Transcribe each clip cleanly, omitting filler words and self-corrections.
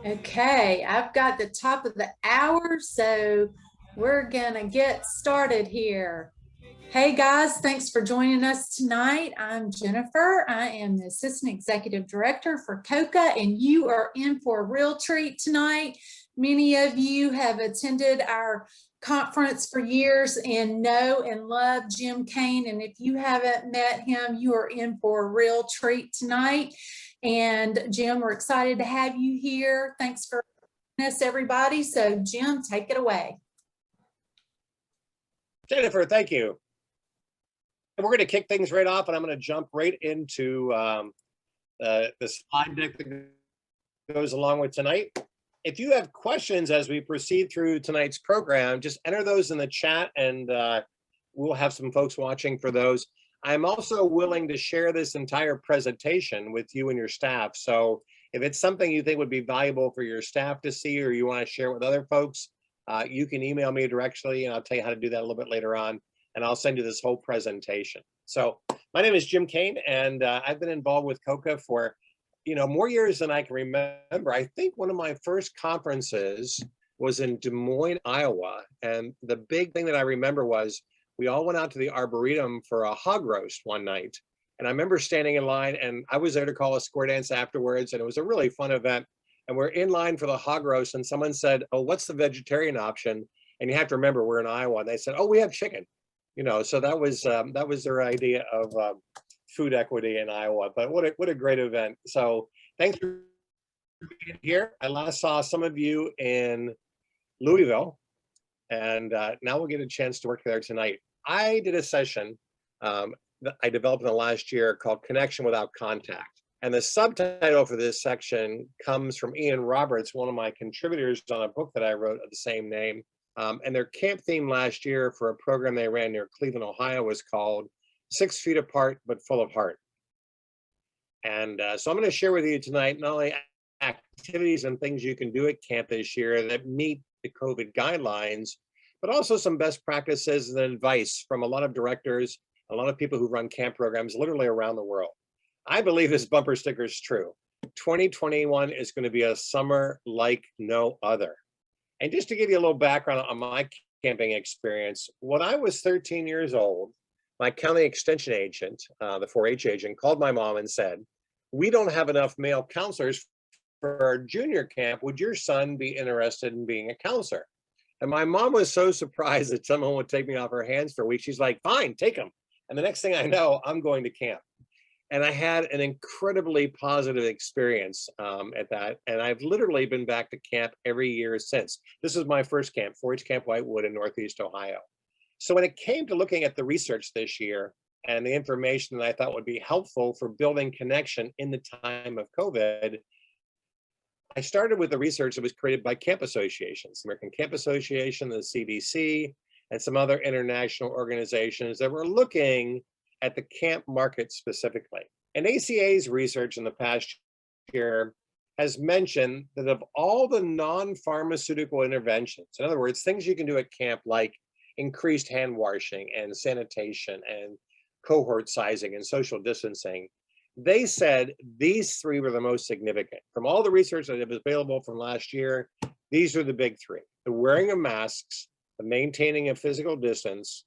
Okay, I've got the top of the hour, so we're gonna get started here. Hey guys, thanks for joining us tonight. I'm Jennifer. I am the Assistant Executive Director for COCA, and you are in for a real treat tonight. Many of you have attended our conference for years and know and love Jim Cain, and if you haven't met him, you are in for a real treat tonight. And Jim, we're excited to have you here. Thanks for this, everybody. So Jim, take it away. Jennifer, thank you. And we're going to kick things right off, and I'm going to jump right into the slide deck that goes along with tonight. If you have questions as we proceed through tonight's program, just enter those in the chat, and we'll have some folks watching for those. I'm also willing to share this entire presentation with you and your staff. So if it's something you think would be valuable for your staff to see, or you want to share with other folks, you can email me directly, and I'll tell you how to do that a little bit later on. And I'll send you this whole presentation. So my name is Jim Cain, and I've been involved with COCA for, more years than I can remember. I think one of my first conferences was in Des Moines, Iowa. And the big thing that I remember was we all went out to the Arboretum for a hog roast one night. And I remember standing in line, and I was there to call a square dance afterwards. And it was a really fun event. And we're in line for the hog roast, and someone said, "Oh, what's the vegetarian option?" And you have to remember, we're in Iowa. And they said, "Oh, we have chicken." So that was their idea of food equity in Iowa. But what a great event. So thanks for being here. I last saw some of you in Louisville, and now we'll get a chance to work there tonight. I did a session that I developed in the last year called Connection Without Contact. And the subtitle for this section comes from Ian Roberts, one of my contributors on a book that I wrote of the same name. And their camp theme last year for a program they ran near Cleveland, Ohio was called 6 Feet Apart, but Full of Heart. And so I'm going to share with you tonight not only activities and things you can do at camp this year that meet the COVID guidelines, but also some best practices and advice from a lot of directors, a lot of people who run camp programs literally around the world. I believe this bumper sticker is true. 2021 is going to be a summer like no other. And just to give you a little background on my camping experience, when I was 13 years old, my county extension agent, the 4-H agent, called my mom and said, "We don't have enough male counselors for our junior camp. Would your son be interested in being a counselor?" And my mom was so surprised that someone would take me off her hands for a week. She's like, "Fine, take him." And the next thing I know, I'm going to camp. And I had an incredibly positive experience at that. And I've literally been back to camp every year since. This is my first camp, 4-H Camp Whitewood in Northeast Ohio. So when it came to looking at the research this year and the information that I thought would be helpful for building connection in the time of COVID, I started with the research that was created by camp associations, American Camp Association, the CDC, and some other international organizations that were looking at the camp market specifically. And ACA's research in the past year has mentioned that of all the non-pharmaceutical interventions, in other words, things you can do at camp like increased hand washing and sanitation and cohort sizing and social distancing, they said these three were the most significant. From all the research that was available from last year, these are the big three: the wearing of masks, the maintaining a physical distance,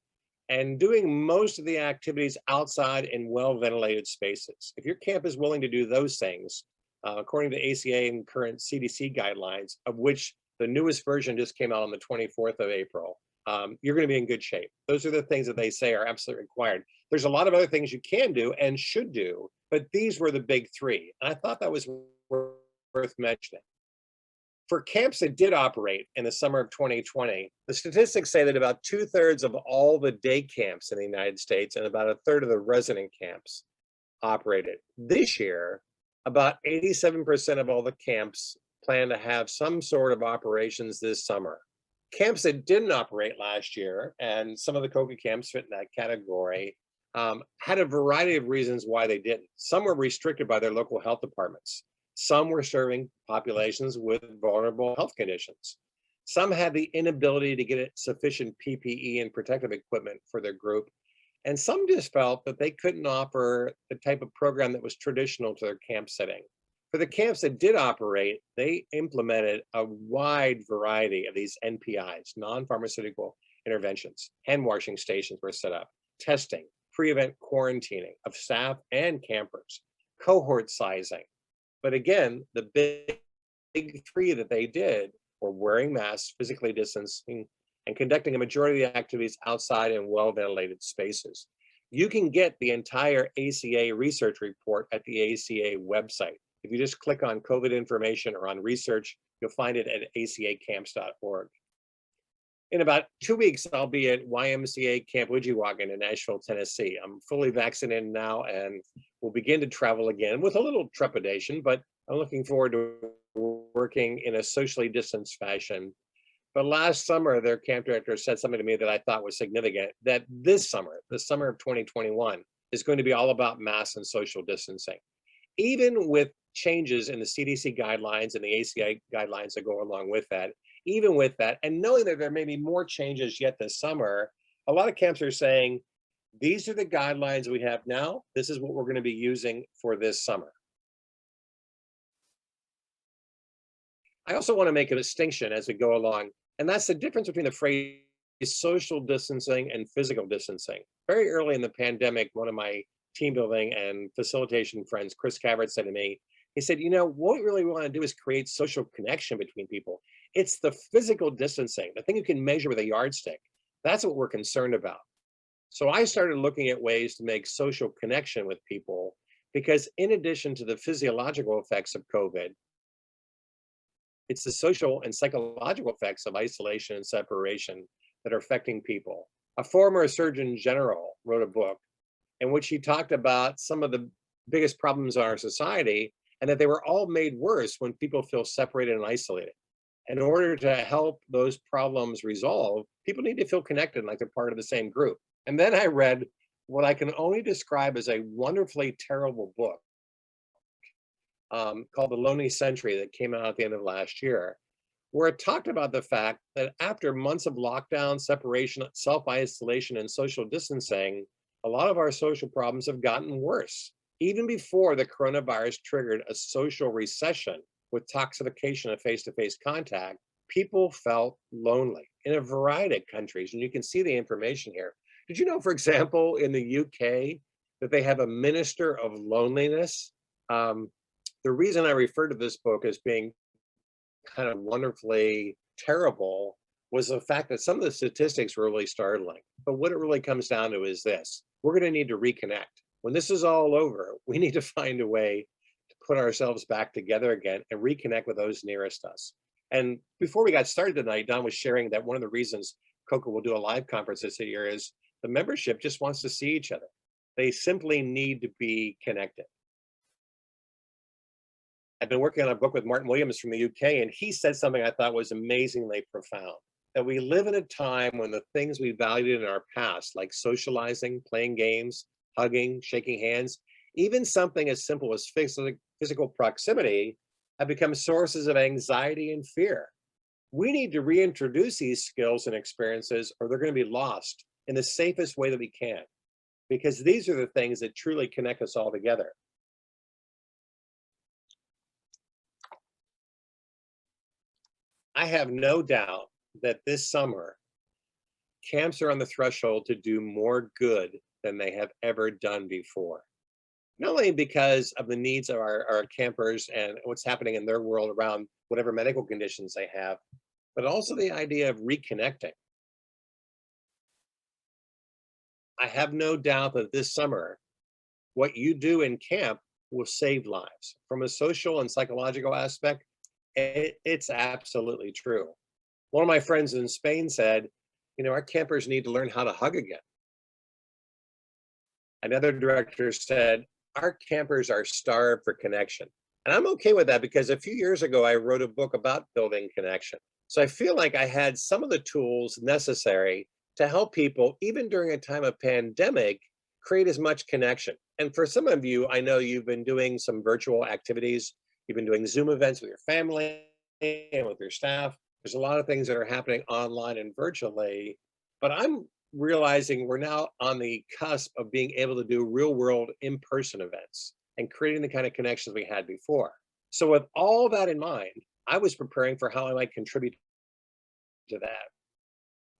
and doing most of the activities outside in well-ventilated spaces. If your camp is willing to do those things, according to ACA and current CDC guidelines, of which the newest version just came out on the 24th of April, you're going to be in good shape. Those are the things that they say are absolutely required. There's a lot of other things you can do and should do, but these were the big three. And I thought that was worth mentioning. For camps that did operate in the summer of 2020, the statistics say that about 2/3 of all the day camps in the United States and about 1/3 of the resident camps operated. This year, about 87% of all the camps plan to have some sort of operations this summer. Camps that didn't operate last year, and some of the COCA camps fit in that category, had a variety of reasons why they didn't. Some were restricted by their local health departments. Some were serving populations with vulnerable health conditions. Some had the inability to get sufficient PPE and protective equipment for their group. And some just felt that they couldn't offer the type of program that was traditional to their camp setting. For the camps that did operate, they implemented a wide variety of these NPIs, non-pharmaceutical interventions. Hand washing stations were set up, testing, pre-event quarantining of staff and campers, cohort sizing. But again, the big three that they did were wearing masks, physically distancing, and conducting a majority of the activities outside in well-ventilated spaces. You can get the entire ACA research report at the ACA website. If you just click on COVID information or on research, you'll find it at acacamps.org. In about 2 weeks, I'll be at YMCA Camp Widgiwagon in Nashville, Tennessee. I'm fully vaccinated now and will begin to travel again with a little trepidation, but I'm looking forward to working in a socially distanced fashion. But last summer, their camp director said something to me that I thought was significant, that this summer, the summer of 2021, is going to be all about masks and social distancing. Even with changes in the CDC guidelines and the ACA guidelines that go along with that, even with that, and knowing that there may be more changes yet this summer, a lot of camps are saying, these are the guidelines we have now. This is what we're going to be using for this summer. I also want to make a distinction as we go along, and that's the difference between the phrase social distancing and physical distancing. Very early in the pandemic, one of my team building and facilitation friends, Chris Cavert, said to me, he said, what we really want to do is create social connection between people. It's the physical distancing, the thing you can measure with a yardstick. That's what we're concerned about. So I started looking at ways to make social connection with people, because in addition to the physiological effects of COVID, it's the social and psychological effects of isolation and separation that are affecting people. A former Surgeon General wrote a book in which he talked about some of the biggest problems in our society, and that they were all made worse when people feel separated and isolated. In order to help those problems resolve, people need to feel connected, like they're part of the same group. And then I read what I can only describe as a wonderfully terrible book called The Lonely Century, that came out at the end of last year, where it talked about the fact that after months of lockdown, separation, self-isolation, and social distancing, a lot of our social problems have gotten worse. Even before the coronavirus triggered a social recession with toxification of face-to-face contact, people felt lonely in a variety of countries, and you can see the information here. Did you know, for example, in the UK, that they have a minister of loneliness? The reason I refer to this book as being kind of wonderfully terrible was the fact that some of the statistics were really startling. But what it really comes down to is this: we're going to need to reconnect. When this is all over, we need to find a way to put ourselves back together again and reconnect with those nearest us. And before we got started tonight, Don was sharing that one of the reasons COCA will do a live conference this year is the membership just wants to see each other. They simply need to be connected. I've been working on a book with Martin Williams from the UK, and he said something I thought was amazingly profound, that we live in a time when the things we valued in our past, like socializing, playing games, hugging, shaking hands, even something as simple as physical proximity, have become sources of anxiety and fear. We need to reintroduce these skills and experiences, or they're going to be lost in the safest way that we can, because these are the things that truly connect us all together. I have no doubt that this summer, camps are on the threshold to do more good than they have ever done before. Not only because of the needs of our campers and what's happening in their world around whatever medical conditions they have, but also the idea of reconnecting. I have no doubt that this summer, what you do in camp will save lives. From a social and psychological aspect, it's absolutely true. One of my friends in Spain said, our campers need to learn how to hug again. Another director said, our campers are starved for connection. And I'm okay with that, because a few years ago, I wrote a book about building connection. So I feel like I had some of the tools necessary to help people, even during a time of pandemic, create as much connection. And for some of you, I know you've been doing some virtual activities. You've been doing Zoom events with your family and with your staff. There's a lot of things that are happening online and virtually, but I'm realizing we're now on the cusp of being able to do real world in-person events and creating the kind of connections we had before. So with all that in mind, I was preparing for how I might contribute to that.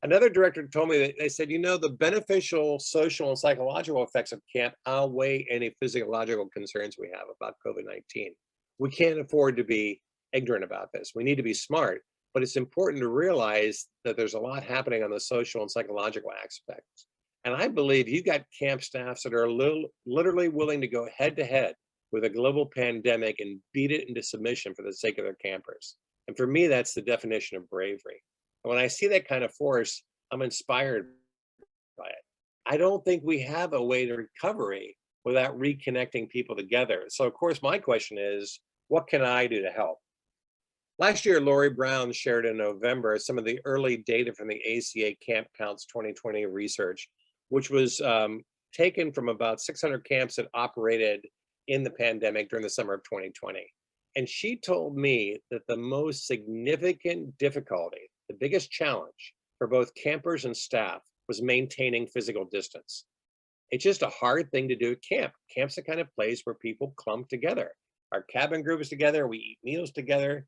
Another director told me that they said, the beneficial social and psychological effects of camp outweigh any physiological concerns we have about COVID-19. We can't afford to be ignorant about this. We need to be smart, but it's important to realize that there's a lot happening on the social and psychological aspects. And I believe you got camp staffs that are literally willing to go head to head with a global pandemic and beat it into submission for the sake of their campers. And for me, that's the definition of bravery. And when I see that kind of force, I'm inspired by it. I don't think we have a way to recovery without reconnecting people together. So of course, my question is, what can I do to help? Last year, Lori Brown shared in November some of the early data from the ACA Camp Counts 2020 research, which was taken from about 600 camps that operated in the pandemic during the summer of 2020. And she told me that the most significant difficulty, the biggest challenge for both campers and staff was maintaining physical distance. It's just a hard thing to do at camp. Camp's the kind of place where people clump together. Our cabin group is together, we eat meals together.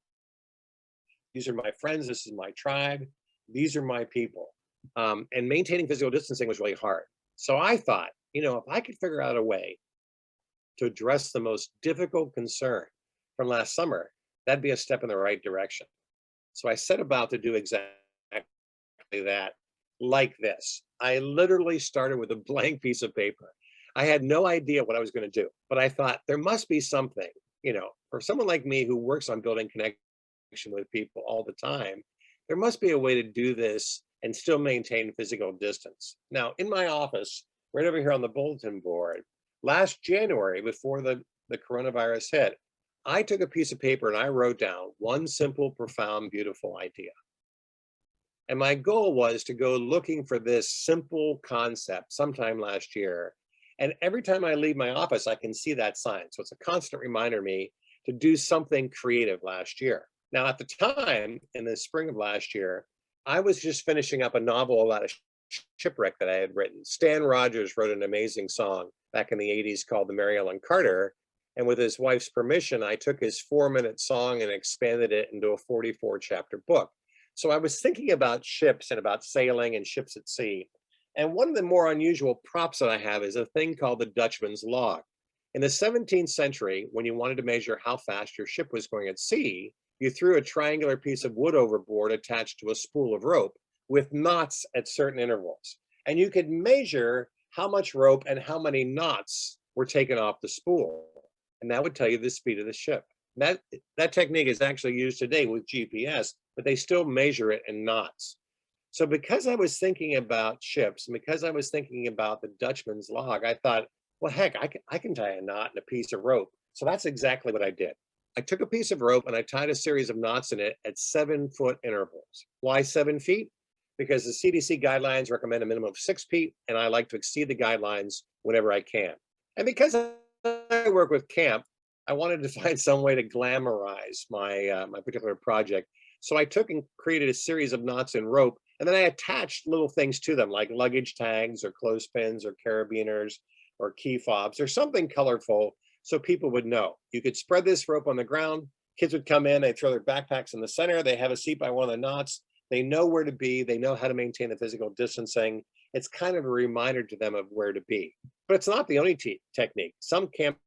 These are my friends, this is my tribe, these are my people. And maintaining physical distancing was really hard. So I thought, if I could figure out a way to address the most difficult concern from last summer, that'd be a step in the right direction. So I set about to do exactly that, like this. I literally started with a blank piece of paper. I had no idea what I was going to do, but I thought there must be something, for someone like me who works on building connection with people all the time, there must be a way to do this and still maintain physical distance. Now, in my office, right over here on the bulletin board, last January, before the coronavirus hit, I took a piece of paper and I wrote down one simple, profound, beautiful idea. And my goal was to go looking for this simple concept sometime last year. And every time I leave my office, I can see that sign. So it's a constant reminder to me to do something creative last year. Now, at the time, in the spring of last year, I was just finishing up a novel about a shipwreck that I had written. Stan Rogers wrote an amazing song back in the 80s called The Mary Ellen Carter. And with his wife's permission, I took his 4-minute song and expanded it into a 44-chapter book. So I was thinking about ships and about sailing and ships at sea. And one of the more unusual props that I have is a thing called the Dutchman's log. In the 17th century, when you wanted to measure how fast your ship was going at sea, you threw a triangular piece of wood overboard attached to a spool of rope with knots at certain intervals. And you could measure how much rope and how many knots were taken off the spool. And that would tell you the speed of the ship. That technique is actually used today with GPS, but they still measure it in knots. So because I was thinking about ships and because I was thinking about the Dutchman's log, I thought, well, heck, I can tie a knot in a piece of rope. So that's exactly what I did. I took a piece of rope and I tied a series of knots in it at 7-foot intervals. Why 7 feet? Because the CDC guidelines recommend a minimum of 6 feet, and I like to exceed the guidelines whenever I can. And because I work with camp, I wanted to find some way to glamorize my particular project. So I took and created a series of knots in rope, and then I attached little things to them like luggage tags or clothespins or carabiners or key fobs or something colorful so people would know. You could spread this rope on the ground, kids would come in, they throw their backpacks in the center, they have a seat by one of the knots, they know where to be, they know how to maintain the physical distancing. It's kind of a reminder to them of where to be. But it's not the only technique. Some camps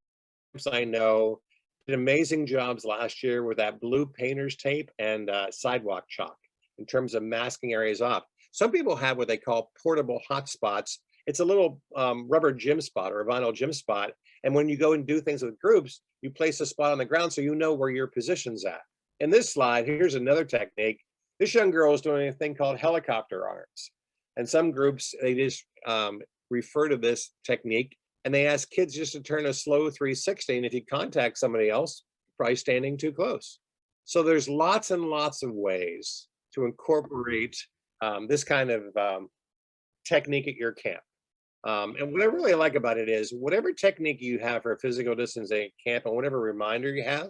I know did amazing jobs last year with that blue painter's tape and sidewalk chalk in terms of masking areas off. Some people have what they call portable hotspots. It's a little rubber gym spot or a vinyl gym spot. And when you go and do things with groups, you place a spot on the ground so you know where your position's at. In this slide, here's another technique. This young girl is doing a thing called helicopter arms. And some groups, they just refer to this technique and they ask kids just to turn a slow 360. And if you contact somebody else, you're probably standing too close. So there's lots and lots of ways to incorporate this kind of technique at your camp. And what I really like about it is whatever technique you have for physical distancing at camp and whatever reminder you have,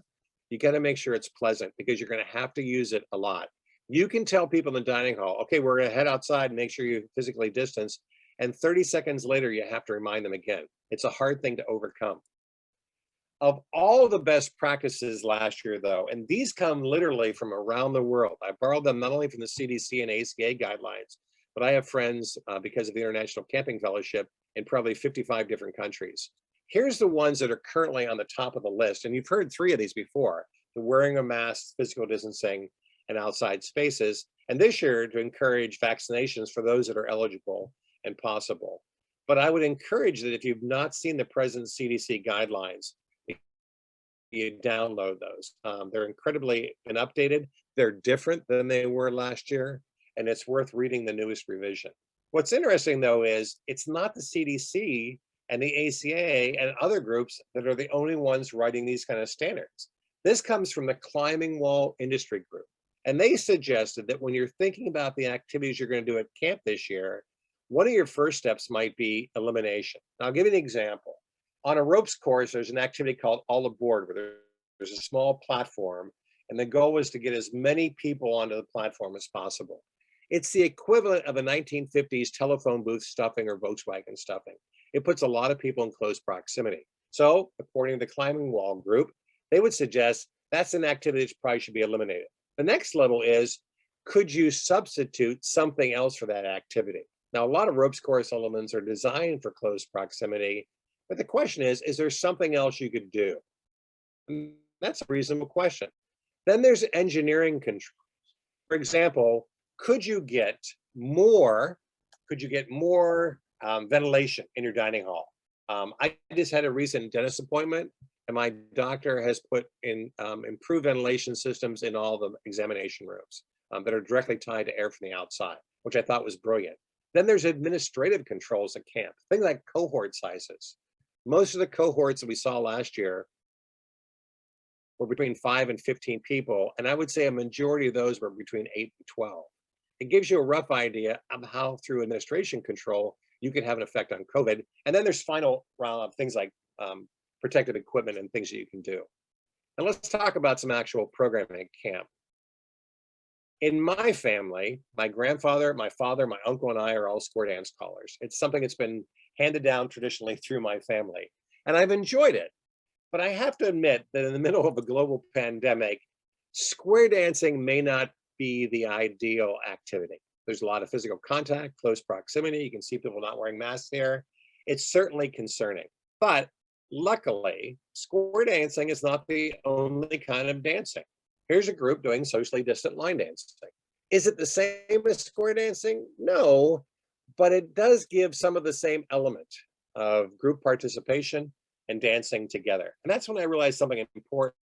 you got to make sure it's pleasant because you're going to have to use it a lot. You can tell people in the dining hall, okay, we're going to head outside and make sure you physically distance. And 30 seconds later, you have to remind them again. It's a hard thing to overcome. Of all the best practices last year, though, and these come literally from around the world. I borrowed them not only from the CDC and ACA guidelines, but I have friends because of the International Camping Fellowship in probably 55 different countries. Here's the ones that are currently on the top of the list, and you've heard three of these before: the wearing of masks, physical distancing, and outside spaces. And this year, to encourage vaccinations for those that are eligible and possible. But I would encourage that if you've not seen the present CDC guidelines, you download those. They're incredibly been updated. They're different than they were last year, and it's worth reading the newest revision. What's interesting, though, is it's not the CDC and the ACA and other groups that are the only ones writing these kind of standards. This comes from the Climbing Wall Industry Group, and they suggested that when you're thinking about the activities you're going to do at camp this year, one of your first steps might be elimination. Now, I'll give you an example. On a ropes course, there's an activity called All Aboard, where there's a small platform, and the goal is to get as many people onto the platform as possible. It's the equivalent of a 1950s telephone booth stuffing or Volkswagen stuffing. It puts a lot of people in close proximity. So, according to the Climbing Wall group, they would suggest that's an activity that probably should be eliminated. The next level is, could you substitute something else for that activity? Now, a lot of ropes course elements are designed for close proximity, but the question is there something else you could do? And that's a reasonable question. Then there's engineering controls. For example, could you get more ventilation in your dining hall? I just had a recent dentist appointment, and my doctor has put in improved ventilation systems in all the examination rooms that are directly tied to air from the outside, which I thought was brilliant. Then there's administrative controls at camp, things like cohort sizes. Most of the cohorts that we saw last year were between 5 and 15 people, and I would say a majority of those were between 8 and 12. It gives you a rough idea of how, through administration control, you could have an effect on COVID. And then there's final round of things like protective equipment and things that you can do. And let's talk about some actual programming at camp. In my family, my grandfather, my father, my uncle, and I are all square dance callers. It's something that's been handed down traditionally through my family, and I've enjoyed it. But I have to admit that in the middle of a global pandemic, square dancing may not be the ideal activity. There's a lot of physical contact, close proximity. You can see people not wearing masks there. It's certainly concerning. But luckily, square dancing is not the only kind of dancing. Here's a group doing socially distant line dancing. Is it the same as square dancing? No, but it does give some of the same element of group participation and dancing together. And that's when I realized something important.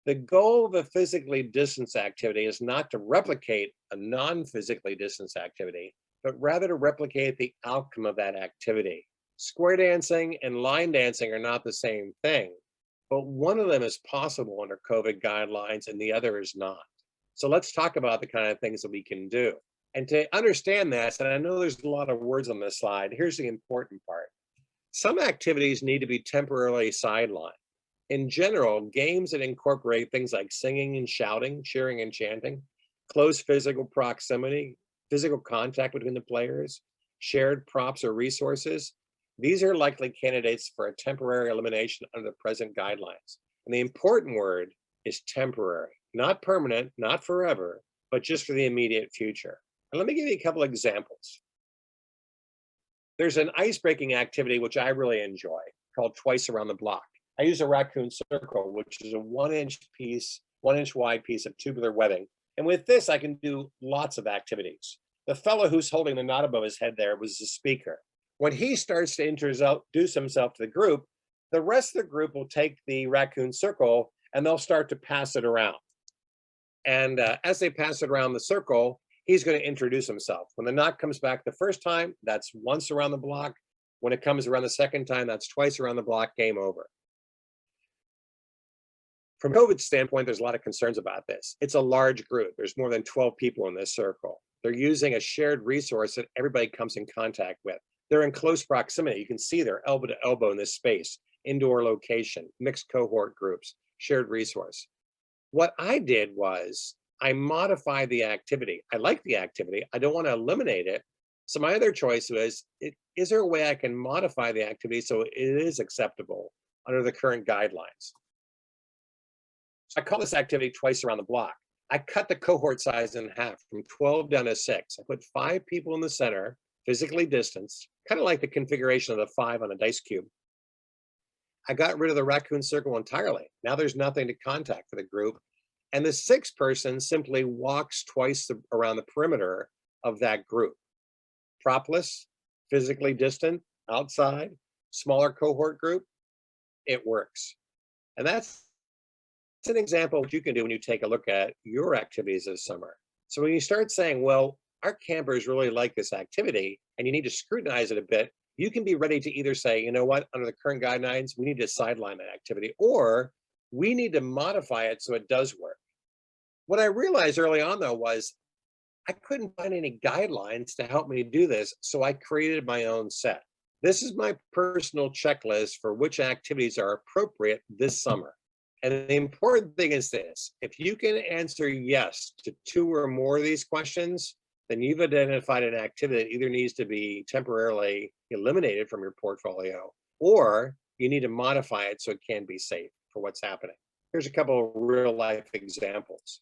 The goal of a physically distanced activity is not to replicate a non-physically distanced activity, but rather to replicate the outcome of that activity. Square dancing and line dancing are not the same thing, but one of them is possible under COVID guidelines and the other is not. So let's talk about the kind of things that we can do. And to understand this, and I know there's a lot of words on this slide, here's the important part. Some activities need to be temporarily sidelined. In general, games that incorporate things like singing and shouting, cheering and chanting, close physical proximity, physical contact between the players, shared props or resources, these are likely candidates for a temporary elimination under the present guidelines. And the important word is temporary, not permanent, not forever, but just for the immediate future. And let me give you a couple examples. There's an ice-breaking activity which I really enjoy called Twice Around the Block. I use a raccoon circle, which is a 1-inch piece, 1-inch wide piece of tubular webbing. And with this, I can do lots of activities. The fellow who's holding the knot above his head there was the speaker. When he starts to introduce himself to the group, the rest of the group will take the raccoon circle and they'll start to pass it around. And as they pass it around the circle, he's going to introduce himself. When the knot comes back the first time, that's once around the block. When it comes around the second time, that's twice around the block, game over. From COVID standpoint, there's a lot of concerns about this. It's a large group. There's more than 12 people in this circle. They're using a shared resource that everybody comes in contact with. They're in close proximity. You can see they're elbow to elbow in this space, indoor location, mixed cohort groups, shared resource. What I did was I modified the activity. I like the activity. I don't want to eliminate it. So my other choice was, is there a way I can modify the activity so it is acceptable under the current guidelines. So I call this activity twice around the block. I cut the cohort size in half from 12 down to 6. I put 5 people in the center, physically distanced, kind of like the configuration of the 5 on a dice cube. I got rid of the raccoon circle entirely. Now there's nothing to contact for the group. And the 6th person simply walks twice around the perimeter of that group. Propless, physically distant, outside, smaller cohort group, it works. And that's an example of what you can do when you take a look at your activities this summer. So when you start saying, well, our campers really like this activity and you need to scrutinize it a bit, you can be ready to either say, you know what, under the current guidelines, we need to sideline that activity, or we need to modify it so it does work. What I realized early on, though, was I couldn't find any guidelines to help me do this, so I created my own set. This is my personal checklist for which activities are appropriate this summer. And the important thing is this: if you can answer yes to 2 or more of these questions, then you've identified an activity that either needs to be temporarily eliminated from your portfolio, or you need to modify it so it can be safe for what's happening. Here's a couple of real life examples.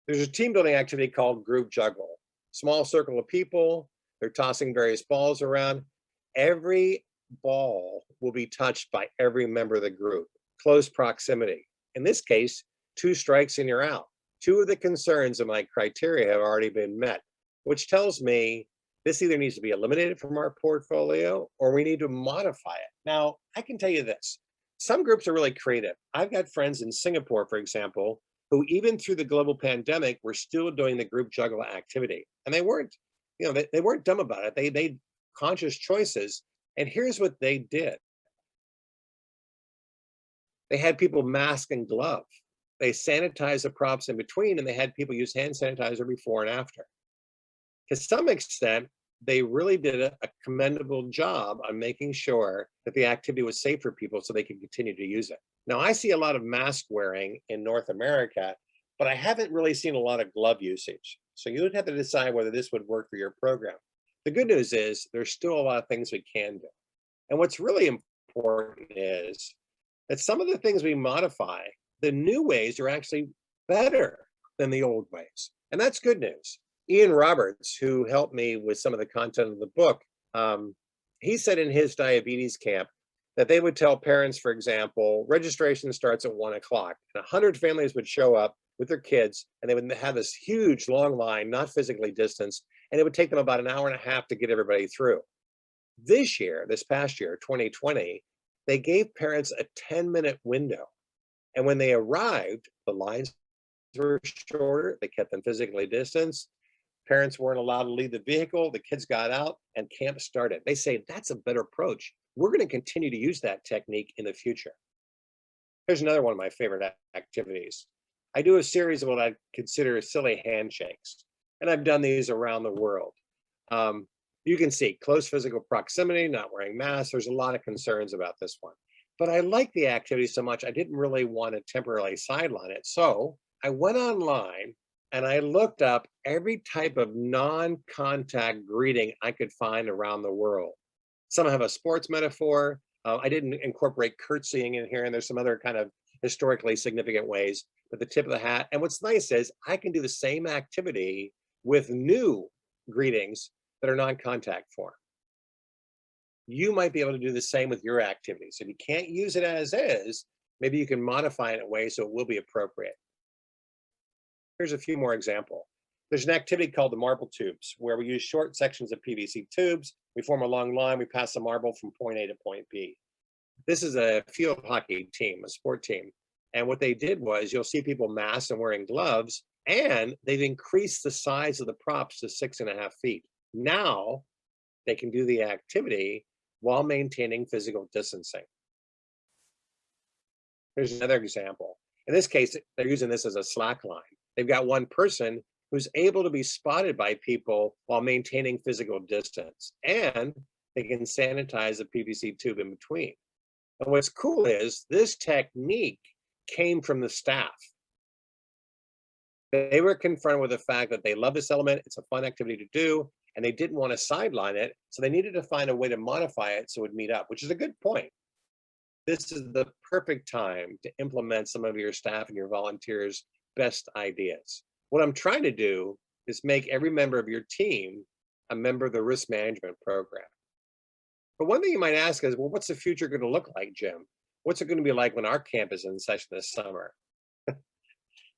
There's a team building activity called group juggle. Small circle of people, they're tossing various balls around. Every ball will be touched by every member of the group. Close proximity. In this case, 2 strikes and you're out. 2 of the concerns of my criteria have already been met, which tells me this either needs to be eliminated from our portfolio or we need to modify it. Now, I can tell you this. Some groups are really creative. I've got friends in Singapore, for example, who even through the global pandemic were still doing the group juggle activity. And they weren't, they weren't dumb about it. They made conscious choices. And here's what they did. They had people mask and glove. They sanitized the props in between, and they had people use hand sanitizer before and after. To some extent, they really did a commendable job on making sure that the activity was safe for people so they could continue to use it. Now, I see a lot of mask wearing in North America, but I haven't really seen a lot of glove usage. So you would have to decide whether this would work for your program. The good news is there's still a lot of things we can do. And what's really important is that some of the things we modify, the new ways are actually better than the old ways. And that's good news. Ian Roberts, who helped me with some of the content of the book, he said in his diabetes camp that they would tell parents, for example, registration starts at 1 o'clock, and 100 families would show up with their kids, and they would have this huge long line, not physically distanced, and it would take them about an hour and a half to get everybody through. This past year, 2020, they gave parents a 10-minute window. And when they arrived, the lines were shorter, they kept them physically distanced. Parents weren't allowed to leave the vehicle, the kids got out, and camp started. They say that's a better approach. We're going to continue to use that technique in the future. Here's another one of my favorite activities. I do a series of what I consider silly handshakes, and I've done these around the world. You can see close physical proximity, not wearing masks. There's a lot of concerns about this one. But I like the activity so much, I didn't really want to temporarily sideline it. So I went online and I looked up every type of non-contact greeting I could find around the world. Some have a sports metaphor. I didn't incorporate curtsying in here, and there's some other kind of historically significant ways, but the tip of the hat. And what's nice is I can do the same activity with new greetings that are non-contact form. You might be able to do the same with your activities. If you can't use it as is, maybe you can modify it in a way so it will be appropriate. Here's a few more examples. There's an activity called the marble tubes, where we use short sections of PVC tubes. We form a long line, we pass the marble from point A to point B. This is a field hockey team, a sport team. And what they did was, you'll see people masked and wearing gloves, and they've increased the size of the props to 6.5 feet. Now they can do the activity while maintaining physical distancing. Here's another example. In this case, they're using this as a slack line. They've got one person who's able to be spotted by people while maintaining physical distance, and they can sanitize the PVC tube in between. And what's cool is this technique came from the staff. They were confronted with the fact that they love this element, it's a fun activity to do, and they didn't want to sideline it, so they needed to find a way to modify it so it would meet up, which is a good point. this is the perfect time to implement some of your staff and your volunteers' best ideas. What I'm trying to do is make every member of your team a member of the risk management program. But one thing you might ask is, well, what's the future going to look like, Jim? What's it going to be like when our camp is in session this summer?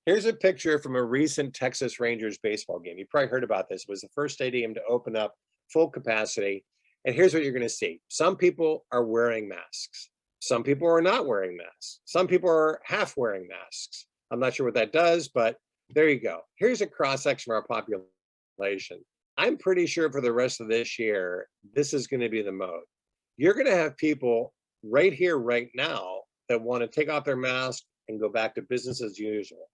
Here's a picture from a recent Texas Rangers baseball game. You probably heard about this. It was the first stadium to open up full capacity. And here's what you're going to see. Some people are wearing masks. Some people are not wearing masks. Some people are half wearing masks. I'm not sure what that does, but there you go. Here's a cross-section of our population. I'm pretty sure for the rest of this year, this is going to be the mode. You're going to have people right here, right now, that want to take off their mask and go back to business as usual.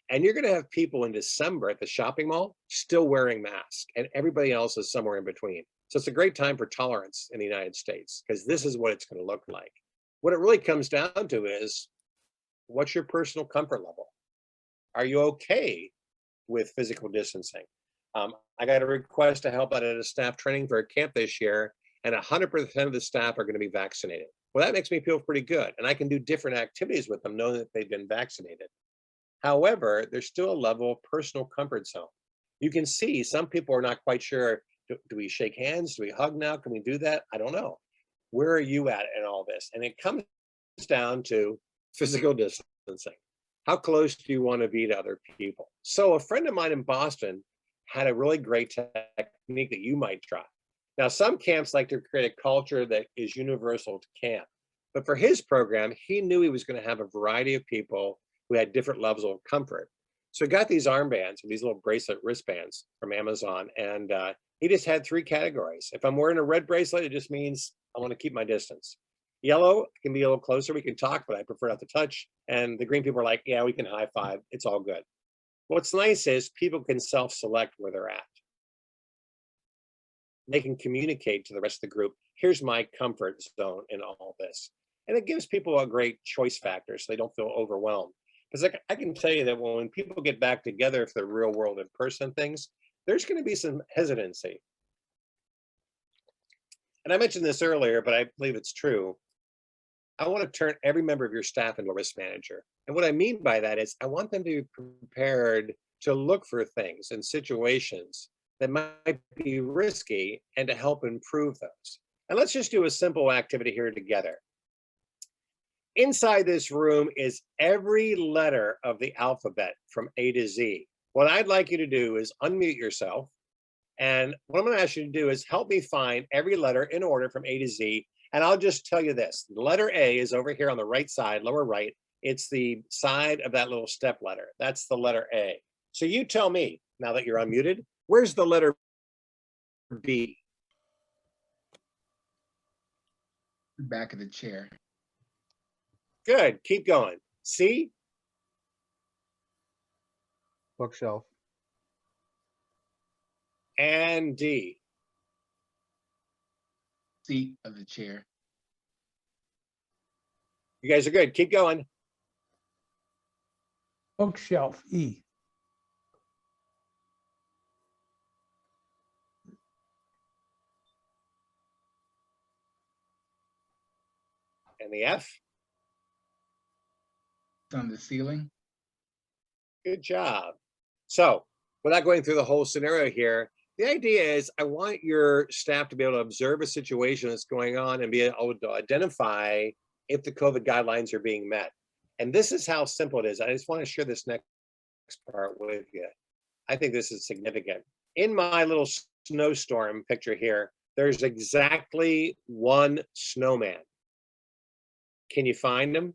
And you're going to have people in December at the shopping mall still wearing masks, and everybody else is somewhere in between. So it's a great time for tolerance in the United States, because this is what it's going to look like. What it really comes down to is, what's your personal comfort level? Are you okay with physical distancing? I got a request to help out at a staff training for a camp this year, and 100% of the staff are going to be vaccinated. Well, that makes me feel pretty good, and I can do different activities with them knowing that they've been vaccinated. However, there's still a level of personal comfort zone. You can see some people are not quite sure, do we shake hands? Do we hug now? Can we do that? I don't know. Where are you at in all this? And it comes down to physical distancing. How close do you want to be to other people? So a friend of mine in Boston had a really great technique that you might try. Now, some camps like to create a culture that is universal to camp. But for his program, he knew he was going to have a variety of people who had different levels of comfort. So he got these armbands, these little bracelet wristbands from Amazon, and he just had 3 categories. If I'm wearing a red bracelet, it just means I want to keep my distance. Yellow can be a little closer, we can talk, but I prefer not to touch. And the green people are like, yeah, we can high five, it's all good. What's nice is people can self-select where they're at. They can communicate to the rest of the group, here's my comfort zone in all this. And it gives people a great choice factor so they don't feel overwhelmed. Because I can tell you that when people get back together for the real world in person things, there's going to be some hesitancy. And I mentioned this earlier, but I believe it's true. I want to turn every member of your staff into a risk manager. And what I mean by that is I want them to be prepared to look for things and situations that might be risky and to help improve those. And let's just do a simple activity here together. Inside this room is every letter of the alphabet from A to Z. What I'd like you to do is unmute yourself. And what I'm going to ask you to do is help me find every letter in order from A to Z. And I'll just tell you this. The letter A is over here on the right side, lower right. It's the side of that little step letter. That's the letter A. So you tell me, now that you're unmuted, where's the letter B? Back of the chair. Good. Keep going. C? Bookshelf. And D? Seat of the chair. You guys are good. Keep going. Bookshelf, E. And the F? It's on the ceiling. Good job. So without going through the whole scenario here, the idea is I want your staff to be able to observe a situation that's going on and be able to identify if the COVID guidelines are being met. And this is how simple it is. I just want to share this next part with you. I think this is significant. In my little snowstorm picture here, there's exactly 1 snowman. Can you find him?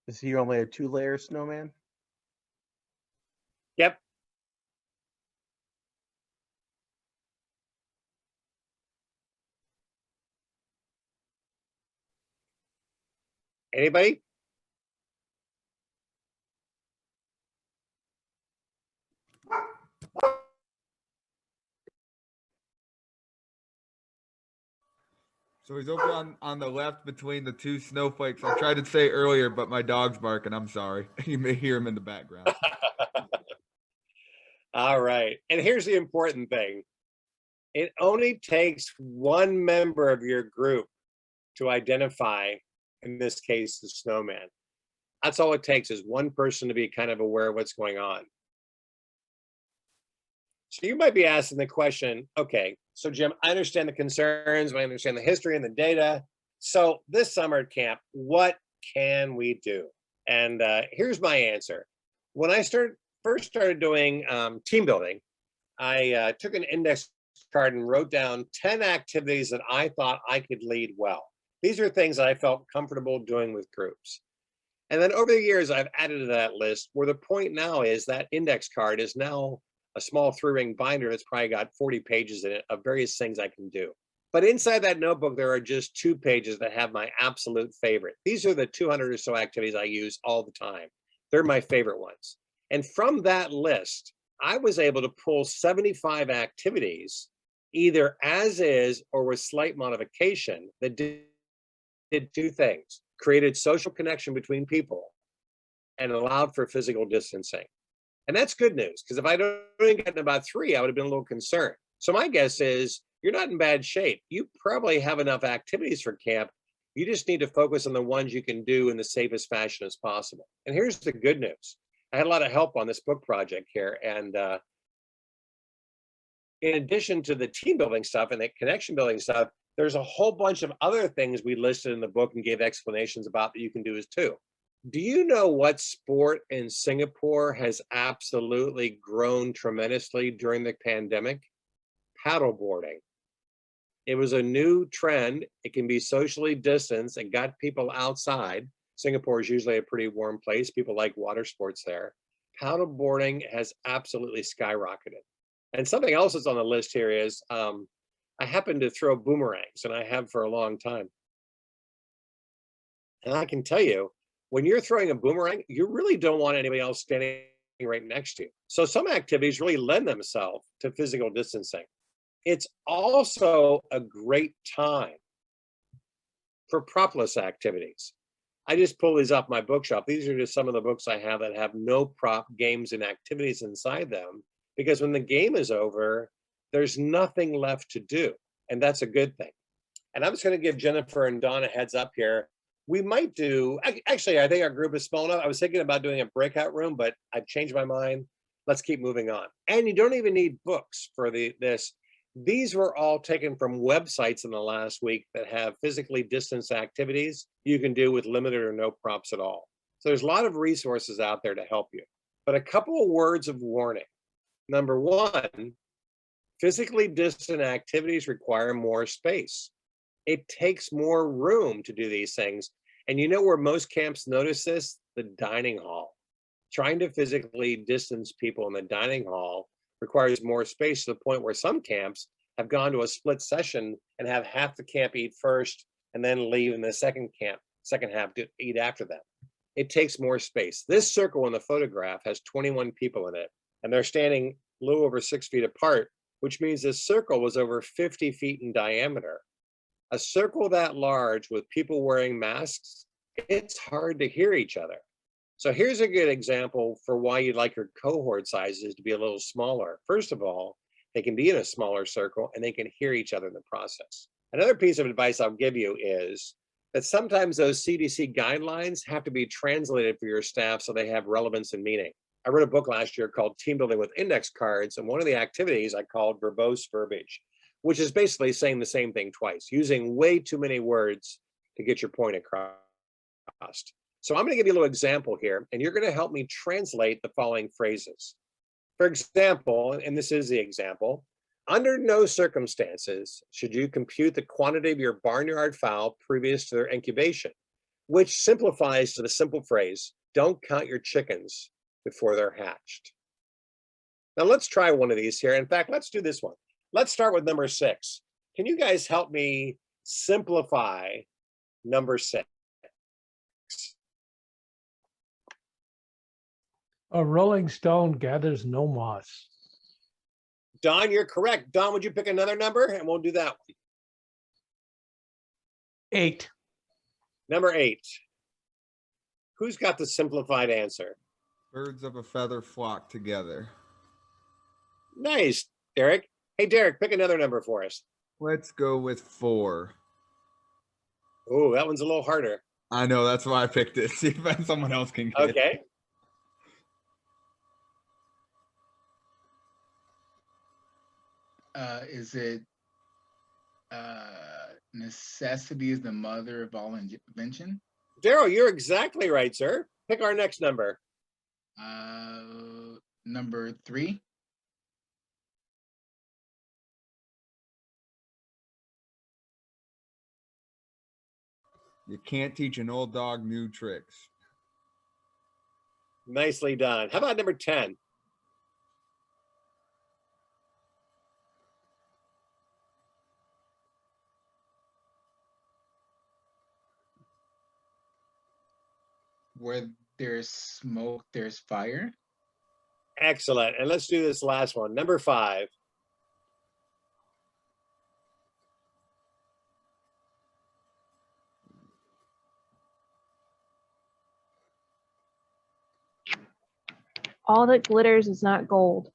Is he only a 2-layer snowman? Yep. Anybody? So he's over on the left between the two snowflakes. I tried to say earlier, but my dog's barking. I'm sorry. You may hear him in the background. All right. And here's the important thing. It only takes one member of your group to identify, in this case, the snowman. That's all it takes, is one person to be kind of aware of what's going on. So you might be asking the question, okay, so Jim, I understand the concerns, I understand the history and the data. So this summer at camp, what can we do? And here's my answer. When I first started doing team building, I took an index card and wrote down 10 activities that I thought I could lead well. These are things that I felt comfortable doing with groups. And then over the years, I've added to that list, where the point now is that index card is now a small 3-ring binder that's probably got 40 pages in it of various things I can do. But inside that notebook, there are just 2 pages that have my absolute favorite. These are the 200 or so activities I use all the time. They're my favorite ones. And from that list, I was able to pull 75 activities, either as is or with slight modification, that did 2 things: created social connection between people and allowed for physical distancing. And that's good news, because if I'd only gotten about 3, I would have been a little concerned. So my guess is you're not in bad shape. You probably have enough activities for camp. You just need to focus on the ones you can do in the safest fashion as possible. And here's the good news. I had a lot of help on this book project here. And in addition to the team building stuff and the connection building stuff, there's a whole bunch of other things we listed in the book and gave explanations about that you can do as too. Do you know what sport in Singapore has absolutely grown tremendously during the pandemic? Paddleboarding. It was a new trend. It can be socially distanced and got people outside. Singapore is usually a pretty warm place. People like water sports there. Paddleboarding has absolutely skyrocketed. And something else that's on the list here is I happen to throw boomerangs, and I have for a long time. And I can tell you, when you're throwing a boomerang, you really don't want anybody else standing right next to you. So some activities really lend themselves to physical distancing. It's also a great time for propless activities. I just pull these off my bookshelf. These are just some of the books I have that have no prop games and activities inside them, because when the game is over, there's nothing left to do. And that's a good thing. And I'm just going to give Jennifer and Dawn a heads up here. We might do, actually, I think our group is small enough. I was thinking about doing a breakout room, but I've changed my mind. Let's keep moving on. And you don't even need books for this. These were all taken from websites in the last week that have physically distanced activities you can do with limited or no props at all. So there's a lot of resources out there to help you. But a couple of words of warning. Number one, physically distant activities require more space. It takes more room to do these things. And you know where most camps notice this? The dining hall. Trying to physically distance people in the dining hall requires more space, to the point where some camps have gone to a split session and have half the camp eat first and then leave in the second half to eat after them. It takes more space. This circle in the photograph has 21 people in it, and they're standing a little over 6 feet apart, which means this circle was over 50 feet in diameter. A circle that large with people wearing masks, it's hard to hear each other. So here's a good example for why you'd like your cohort sizes to be a little smaller. First of all, they can be in a smaller circle and they can hear each other in the process. Another piece of advice I'll give you is that sometimes those CDC guidelines have to be translated for your staff so they have relevance and meaning. I wrote a book last year called Team Building with Index Cards, and one of the activities I called verbose verbiage, which is basically saying the same thing twice, using way too many words to get your point across. So I'm going to give you a little example here, and you're going to help me translate the following phrases. For example, and this is the example, under no circumstances should you compute the quantity of your barnyard fowl previous to their incubation, which simplifies to the simple phrase, don't count your chickens before they're hatched. Now let's try one of these here. In fact, let's do this one. Let's start with number 6. Can you guys help me simplify number 6? A rolling stone gathers no moss. Don, you're correct. Don, would you pick another number? And we'll do that one. 8. Number 8. Who's got the simplified answer? Birds of a feather flock together. Nice, Derek. Hey, Derek, pick another number for us. Let's go with 4. Oh, that one's a little harder. I know, that's why I picked it. See if someone else can get it. Okay. Is it necessity is the mother of all invention? Daryl, you're exactly right, sir. Pick our next number. Number 3. You can't teach an old dog new tricks. Nicely done. How about number 10? Where there's smoke, there's fire. Excellent. And let's do this last one. Number 5. All that glitters is not gold.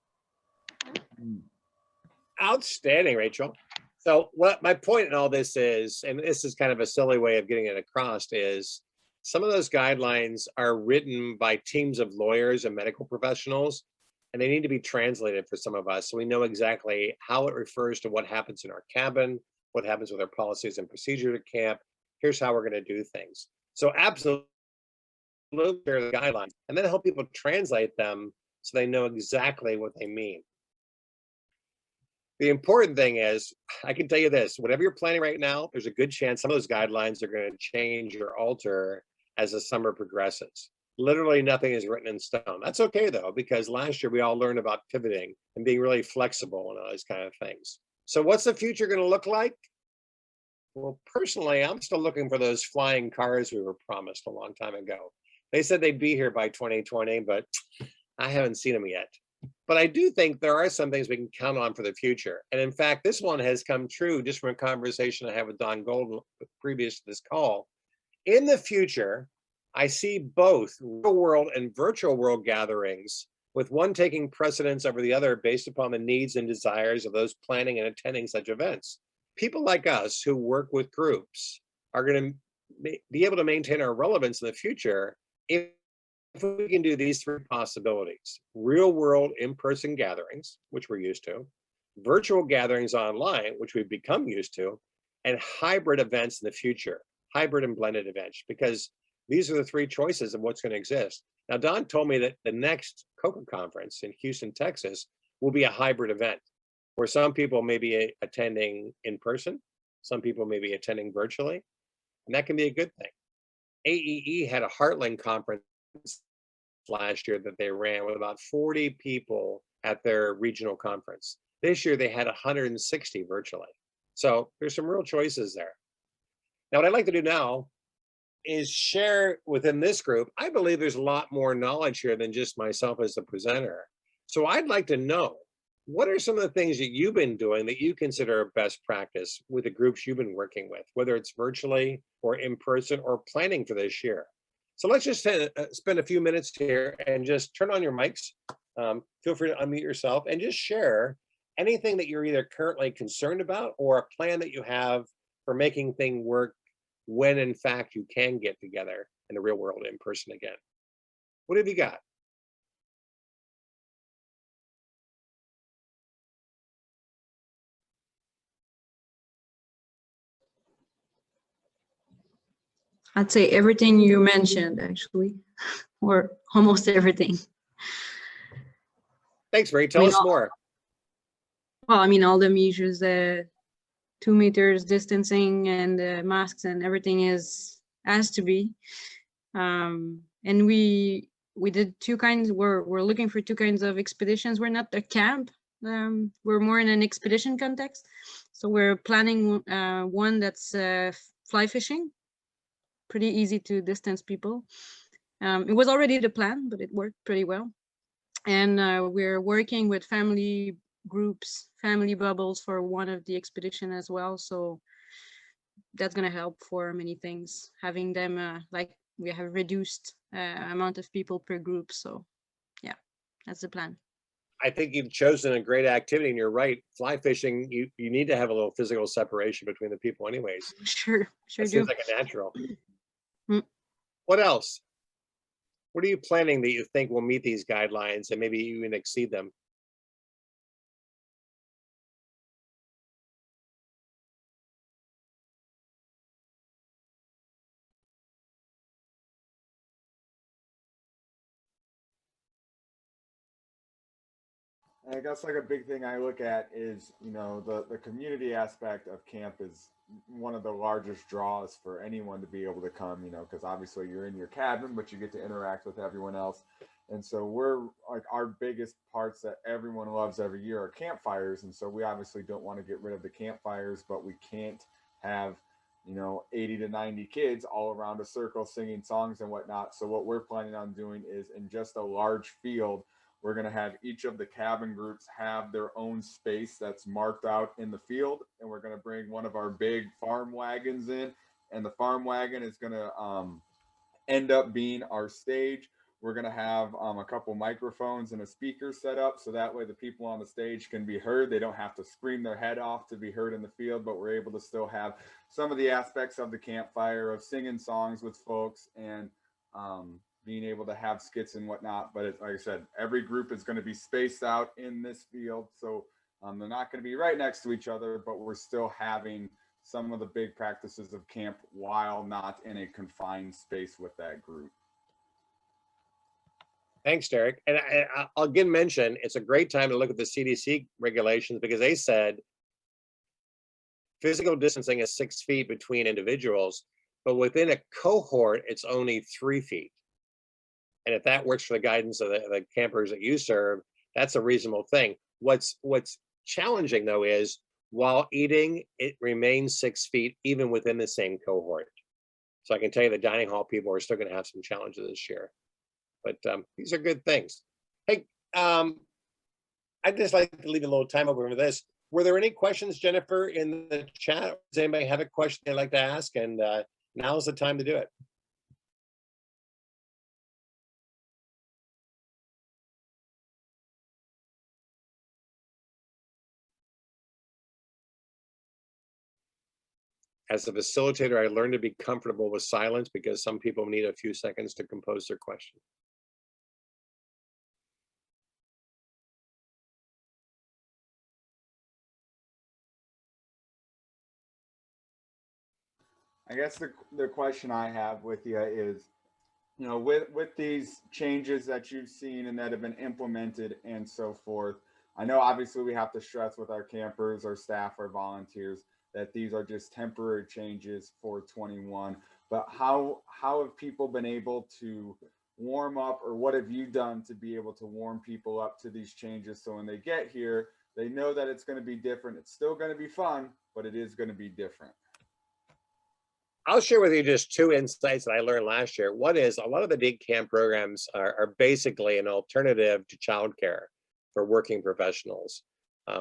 Outstanding, Rachel. So what my point in all this is, and this is kind of a silly way of getting it across, is some of those guidelines are written by teams of lawyers and medical professionals, and they need to be translated for some of us so we know exactly how it refers to what happens in our cabin, what happens with our policies and procedure at camp. Here's how we're going to do things. So absolutely share the guidelines and then help people translate them so they know exactly what they mean. The important thing is, I can tell you this, whatever you're planning right now, there's a good chance some of those guidelines are going to change or alter as the summer progresses. Literally nothing is written in stone. That's okay though, because last year we all learned about pivoting and being really flexible and all those kind of things. So what's the future going to look like? Well, personally, I'm still looking for those flying cars we were promised a long time ago. They said they'd be here by 2020, but I haven't seen them yet. But I do think there are some things we can count on for the future. And in fact, this one has come true just from a conversation I had with Don Gold previous to this call. In the future, I see both real world and virtual world gatherings, with one taking precedence over the other based upon the needs and desires of those planning and attending such events. People like us who work with groups are going to be able to maintain our relevance in the future if we can do these 3 possibilities: real world in-person gatherings, which we're used to, virtual gatherings online, which we've become used to, and hybrid events in the future, hybrid and blended events, because these are the 3 choices of what's going to exist. Now, Don told me that the next COCA conference in Houston, Texas, will be a hybrid event where some people may be attending in person, some people may be attending virtually, and that can be a good thing. AEE had a Heartland conference last year that they ran with about 40 people at their regional conference. This year they had 160 virtually. So there's some real choices there. Now, what I'd like to do now is share within this group. I believe there's a lot more knowledge here than just myself as the presenter. So I'd like to know, what are some of the things that you've been doing that you consider best practice with the groups you've been working with, whether it's virtually or in person or planning for this year? So let's just spend a few minutes here and just turn on your mics. Feel free to unmute yourself and just share anything that you're either currently concerned about or a plan that you have for making things work when in fact you can get together in the real world in person again. What have you got? I'd say everything you mentioned, actually, or almost everything. Thanks, Ray. Tell us more. Well, I mean, all the measures, 2 meters distancing and masks and everything has to be. And we did 2 kinds. We're looking for 2 kinds of expeditions. We're not a camp. We're more in an expedition context. So we're planning one that's fly fishing. Pretty easy to distance people. It was already the plan, but it worked pretty well. And we're working with family groups, family bubbles for one of the expedition as well. So that's going to help for many things, having them like we have reduced amount of people per group. So yeah, that's the plan. I think you've chosen a great activity, and you're right. Fly fishing, you need to have a little physical separation between the people anyways. Sure It do. seems like a natural. Mm. What else? What are you planning that you think will meet these guidelines and maybe even exceed them? And I guess like a big thing I look at is, you know, the community aspect of camp is one of the largest draws for anyone to be able to come, you know, because obviously you're in your cabin, but you get to interact with everyone else. And so we're like, our biggest parts that everyone loves every year are campfires. And so we obviously don't want to get rid of the campfires, but we can't have, you know, 80 to 90 kids all around a circle singing songs and whatnot. So what we're planning on doing is in just a large field, we're going to have each of the cabin groups have their own space that's marked out in the field. And we're going to bring one of our big farm wagons in. And the farm wagon is going to end up being our stage. We're going to have a couple microphones and a speaker set up. So that way the people on the stage can be heard. They don't have to scream their head off to be heard in the field, but we're able to still have some of the aspects of the campfire of singing songs with folks and being able to have skits and whatnot. But like I said, every group is going to be spaced out in this field. So they're not going to be right next to each other, but we're still having some of the big practices of camp while not in a confined space with that group. Thanks, Derek. And I'll again mention, it's a great time to look at the CDC regulations because they said physical distancing is 6 feet between individuals, but within a cohort, it's only 3 feet. And if that works for the guidance of the campers that you serve, that's a reasonable thing. What's challenging though is while eating, it remains 6 feet even within the same cohort. So I can tell you the dining hall people are still going to have some challenges this year. But these are good things. Hey, I'd just like to leave a little time over for this. Were there any questions, Jennifer, in the chat? Does anybody have a question they'd like to ask? And now's the time to do it. As a facilitator, I learned to be comfortable with silence because some people need a few seconds to compose their question. I guess the question I have with you is, you know, with these changes that you've seen and that have been implemented and so forth, I know obviously we have to stress with our campers, our staff, our volunteers, that these are just temporary changes for 21. But how have people been able to warm up, or what have you done to be able to warm people up to these changes so when they get here, they know that it's going to be different. It's still going to be fun, but it is going to be different. I'll share with you just 2 insights that I learned last year. One is a lot of the big camp programs are basically an alternative to childcare for working professionals.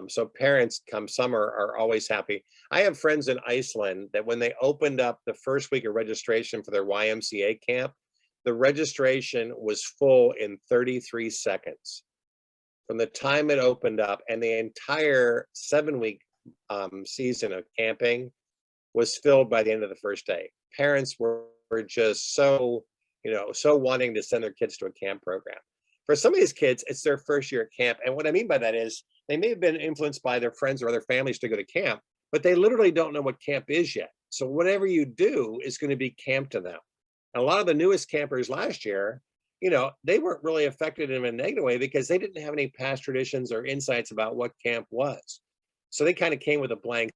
So parents come summer are always happy. I have friends in Iceland that when they opened up the first week of registration for their YMCA camp, the registration was full in 33 seconds. From the time it opened up, and the entire 7-week season of camping was filled by the end of the first day. Parents were just so, so wanting to send their kids to a camp program. For some of these kids, it's their first year at camp. And what I mean by that is they may have been influenced by their friends or other families to go to camp, but they literally don't know what camp is yet. So whatever you do is going to be camp to them. And a lot of the newest campers last year, they weren't really affected in a negative way because they didn't have any past traditions or insights about what camp was. So they kind of came with a blank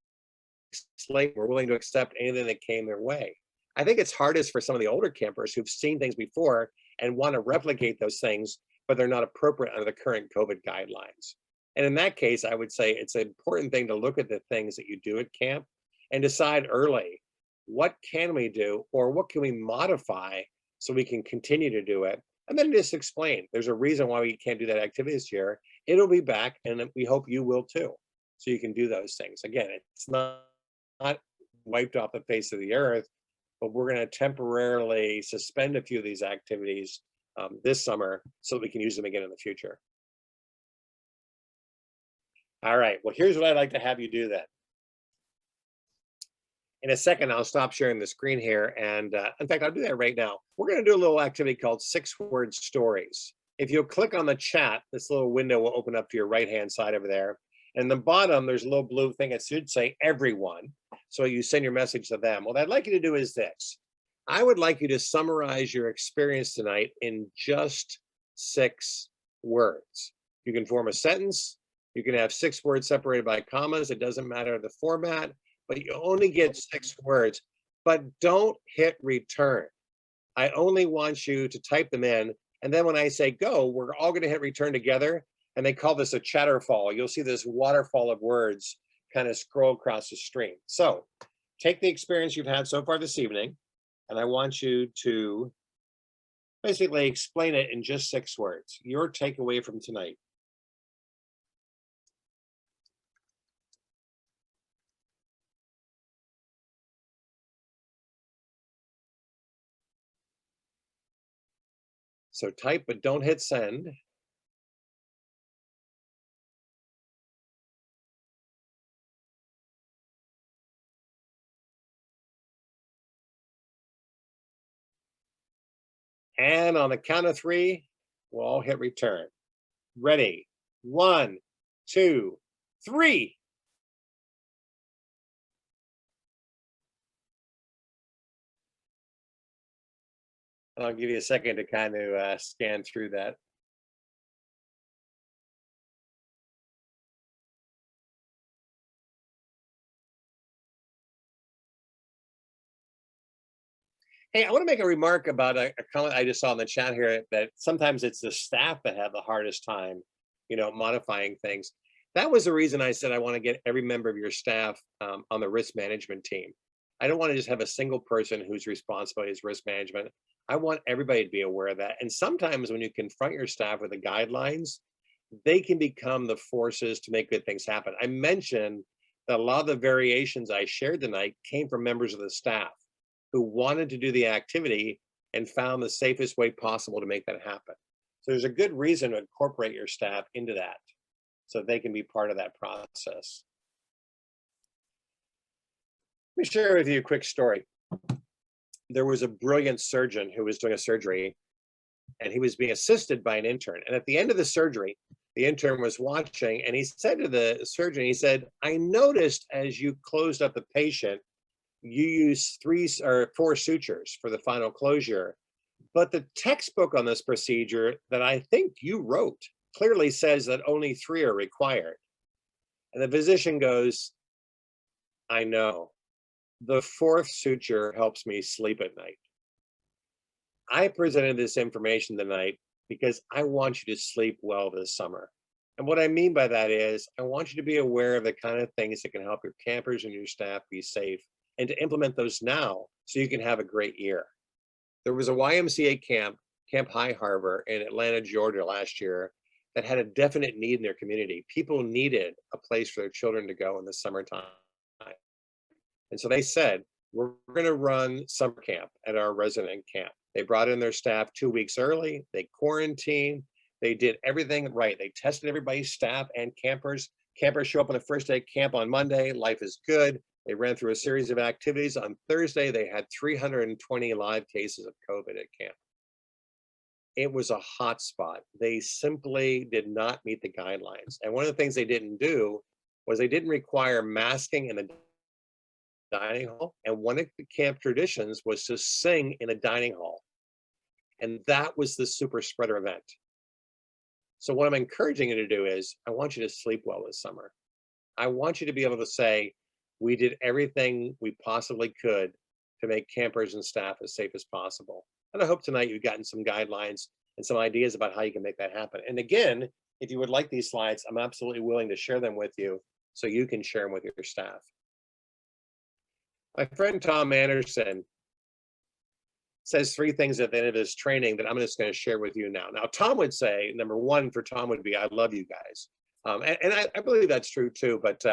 slate, were willing to accept anything that came their way. I think it's hardest for some of the older campers who've seen things before and want to replicate those things, but they're not appropriate under the current COVID guidelines. And in that case, I would say it's an important thing to look at the things that you do at camp and decide early, what can we do or what can we modify so we can continue to do it? And then just explain, there's a reason why we can't do that activity this year. It'll be back and we hope you will too. So you can do those things. Again, it's not wiped off the face of the earth, but we're going to temporarily suspend a few of these activities this summer so that we can use them again in the future. All right, well, here's what I'd like to have you do then. In a second, I'll stop sharing the screen here. And in fact, I'll do that right now. We're going to do a little activity called 6-word stories. If you'll click on the chat, this little window will open up to your right-hand side over there. And the bottom, there's a little blue thing that should say everyone. So you send your message to them. What I'd like you to do is this. I would like you to summarize your experience tonight in just 6 words. You can form a sentence. You can have 6 words separated by commas. It doesn't matter the format, but you only get 6 words. But don't hit return. I only want you to type them in. And then when I say go, we're all going to hit return together. And they call this a chatterfall. You'll see this waterfall of words kind of scroll across the screen. So take the experience you've had so far this evening, and I want you to basically explain it in just 6 words. Your takeaway from tonight. So type, but don't hit send. And on the count of 3, we'll all hit return. Ready? 1, 2, 3. I'll give you a second to kind of scan through that. Hey, I want to make a remark about a comment I just saw in the chat here that sometimes it's the staff that have the hardest time, modifying things. That was the reason I said I want to get every member of your staff on the risk management team. I don't want to just have a single person whose responsibility is risk management. I want everybody to be aware of that. And sometimes when you confront your staff with the guidelines, they can become the forces to make good things happen. I mentioned that a lot of the variations I shared tonight came from members of the staff who wanted to do the activity and found the safest way possible to make that happen. So there's a good reason to incorporate your staff into that so they can be part of that process. Let me share with you a quick story. There was a brilliant surgeon who was doing a surgery, and he was being assisted by an intern. And at the end of the surgery, the intern was watching, and he said to the surgeon, he said, I noticed as you closed up the patient, you use 3 or 4 sutures for the final closure. But the textbook on this procedure that I think you wrote clearly says that only 3 are required. And the physician goes, I know. The 4th suture helps me sleep at night. I presented this information tonight because I want you to sleep well this summer. And what I mean by that is I want you to be aware of the kind of things that can help your campers and your staff be safe and to implement those now so you can have a great year. There was a YMCA camp, Camp High Harbor in Atlanta, Georgia last year that had a definite need in their community. People needed a place for their children to go in the summertime. And so they said, we're going to run summer camp at our resident camp. They brought in their staff 2 weeks early. They quarantined. They did everything right. They tested everybody's staff and campers. Campers show up on the first day of camp on Monday. Life is good. They ran through a series of activities. On Thursday, they had 320 live cases of COVID at camp. It was a hot spot. They simply did not meet the guidelines. And one of the things they didn't do was they didn't require masking in the dining hall. And one of the camp traditions was to sing in a dining hall. And that was the super spreader event. So what I'm encouraging you to do is I want you to sleep well this summer. I want you to be able to say, we did everything we possibly could to make campers and staff as safe as possible. And I hope tonight you've gotten some guidelines and some ideas about how you can make that happen. And again, if you would like these slides, I'm absolutely willing to share them with you so you can share them with your staff. My friend Tom Anderson says 3 things at the end of his training that I'm just going to share with you now. Now, Tom would say, number 1 for Tom would be, I love you guys. And I believe that's true too, but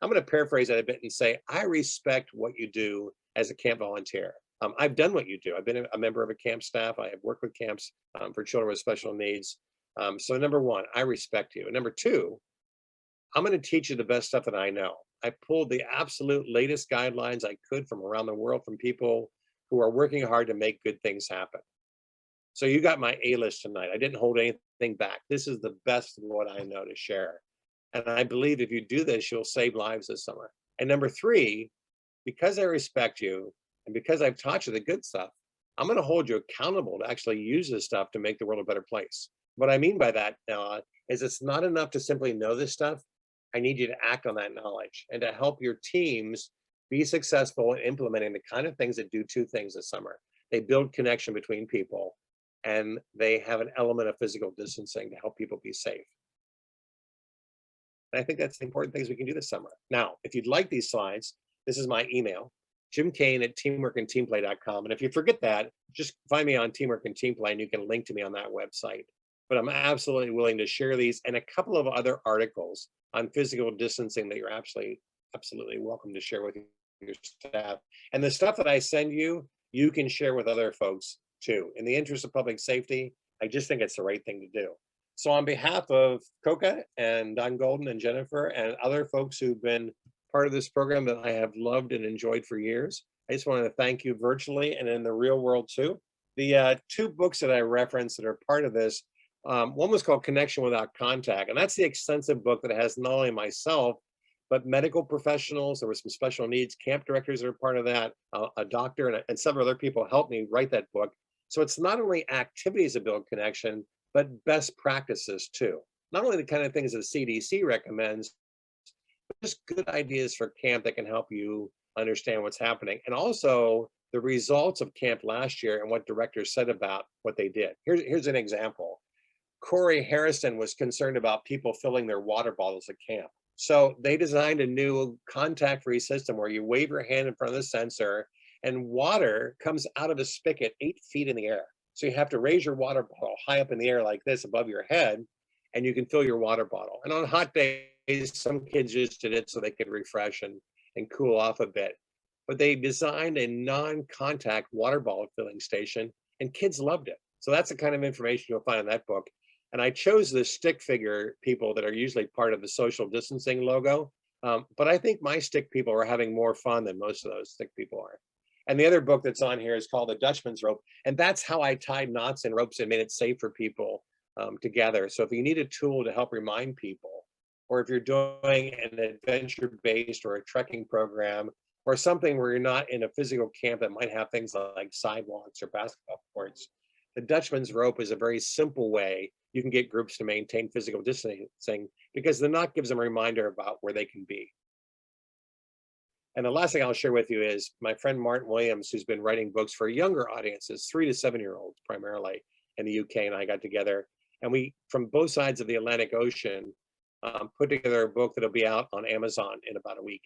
I'm going to paraphrase that a bit and say, I respect what you do as a camp volunteer. I've done what you do. I've been a member of a camp staff. I have worked with camps for children with special needs. So number one, I respect you. And number two, I'm going to teach you the best stuff that I know. I pulled the absolute latest guidelines I could from around the world from people who are working hard to make good things happen. So you got my A list tonight. I didn't hold anything back. This is the best of what I know to share. And I believe if you do this, you'll save lives this summer. And number three, because I respect you and because I've taught you the good stuff, I'm going to hold you accountable to actually use this stuff to make the world a better place. What I mean by that is it's not enough to simply know this stuff. I need you to act on that knowledge and to help your teams be successful in implementing the kind of things that do two things this summer. They build connection between people, and they have an element of physical distancing to help people be safe. And I think that's the important things we can do this summer. Now, if you'd like these slides, this is my email, jimcain@teamworkandteamplay.com. And if you forget that, just find me on Teamwork and Team Play and you can link to me on that website. But I'm absolutely willing to share these and a couple of other articles on physical distancing that you're absolutely welcome to share with your staff. And the stuff that I send you, you can share with other folks too. In the interest of public safety, I just think it's the right thing to do. So on behalf of COCA and Don Golden and Jennifer and other folks who've been part of this program that I have loved and enjoyed for years, I just want to thank you virtually and in the real world too. The two books that I referenced that are part of this, one was called Connection Without Contact, and that's the extensive book that has not only myself, but medical professionals. There were some special needs camp directors that are part of that, a doctor and several other people helped me write that book. So it's not only activities that build connection, but best practices too. Not only the kind of things that the CDC recommends, but just good ideas for camp that can help you understand what's happening. And also the results of camp last year and what directors said about what they did. Here's an example. Corey Harrison was concerned about people filling their water bottles at camp. So they designed a new contact-free system where you wave your hand in front of the sensor and water comes out of a spigot 8 feet in the air. So you have to raise your water bottle high up in the air like this above your head, and you can fill your water bottle. And on hot days, some kids just did it so they could refresh and cool off a bit. But they designed a non-contact water bottle filling station, and kids loved it. So that's the kind of information you'll find in that book. And I chose the stick figure people that are usually part of the social distancing logo. But I think my stick people are having more fun than most of those stick people are. And the other book that's on here is called The Dutchman's Rope. And that's how I tied knots and ropes and made it safe for people to gather. So if you need a tool to help remind people, or if you're doing an adventure-based or a trekking program, or something where you're not in a physical camp that might have things like sidewalks or basketball courts, the Dutchman's Rope is a very simple way you can get groups to maintain physical distancing, because the knot gives them a reminder about where they can be. And the last thing I'll share with you is my friend Martin Williams, who's been writing books for younger audiences, 3 to 7-year-olds primarily in the UK, and I got together, and we, from both sides of the Atlantic Ocean, put together a book that'll be out on Amazon in about a week.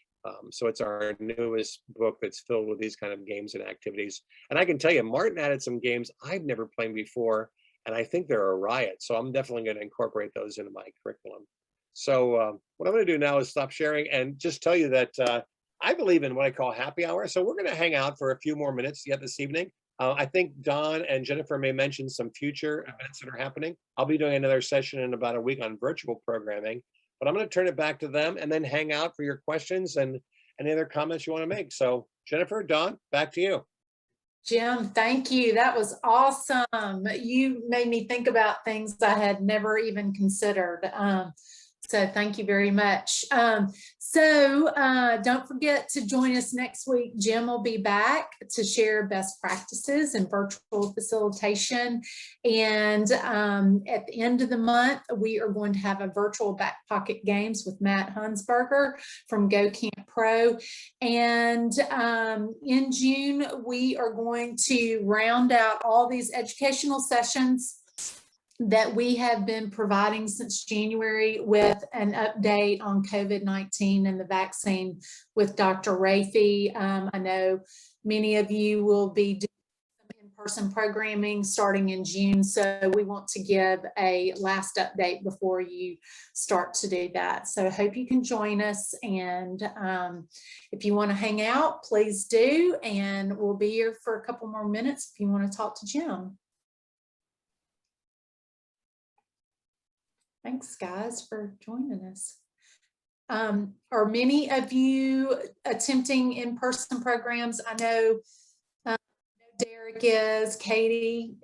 So it's our newest book that's filled with these kind of games and activities. And I can tell you, Martin added some games I've never played before, and I think they're a riot. So I'm definitely going to incorporate those into my curriculum. So what I'm going to do now is stop sharing and just tell you that I believe in what I call happy hour. So we're going to hang out for a few more minutes yet this evening. I think Don and Jennifer may mention some future events that are happening. I'll be doing another session in about a week on virtual programming, but I'm going to turn it back to them and then hang out for your questions and any other comments you want to make. So Jennifer, Don, back to you. Jim, thank you. That was awesome. You made me think about things I had never even considered. So thank you very much. Don't forget to join us next week. Jim will be back to share best practices in virtual facilitation. And at the end of the month, we are going to have a virtual back pocket games with Matt Hunsberger from Go Camp Pro. And in June, we are going to round out all these educational sessions that we have been providing since January with an update on COVID-19 and the vaccine with Dr. Rafi. I know many of you will be doing some in-person programming starting in June. So we want to give a last update before you start to do that. So I hope you can join us. And if you want to hang out, please do. And we'll be here for a couple more minutes if you want to talk to Jim. Thanks, guys, for joining us. Are many of you attempting in-person programs? I know Derek is, Katie.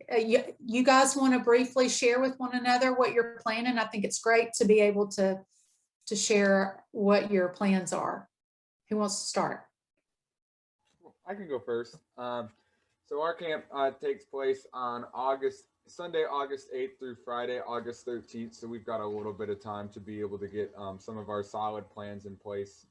You guys want to briefly share with one another what you're planning? I think it's great to be able to share what your plans are. Who wants to start? I can go first. So our camp takes place on Sunday, August 8th through Friday, August 13th. So we've got a little bit of time to be able to get some of our solid plans in place.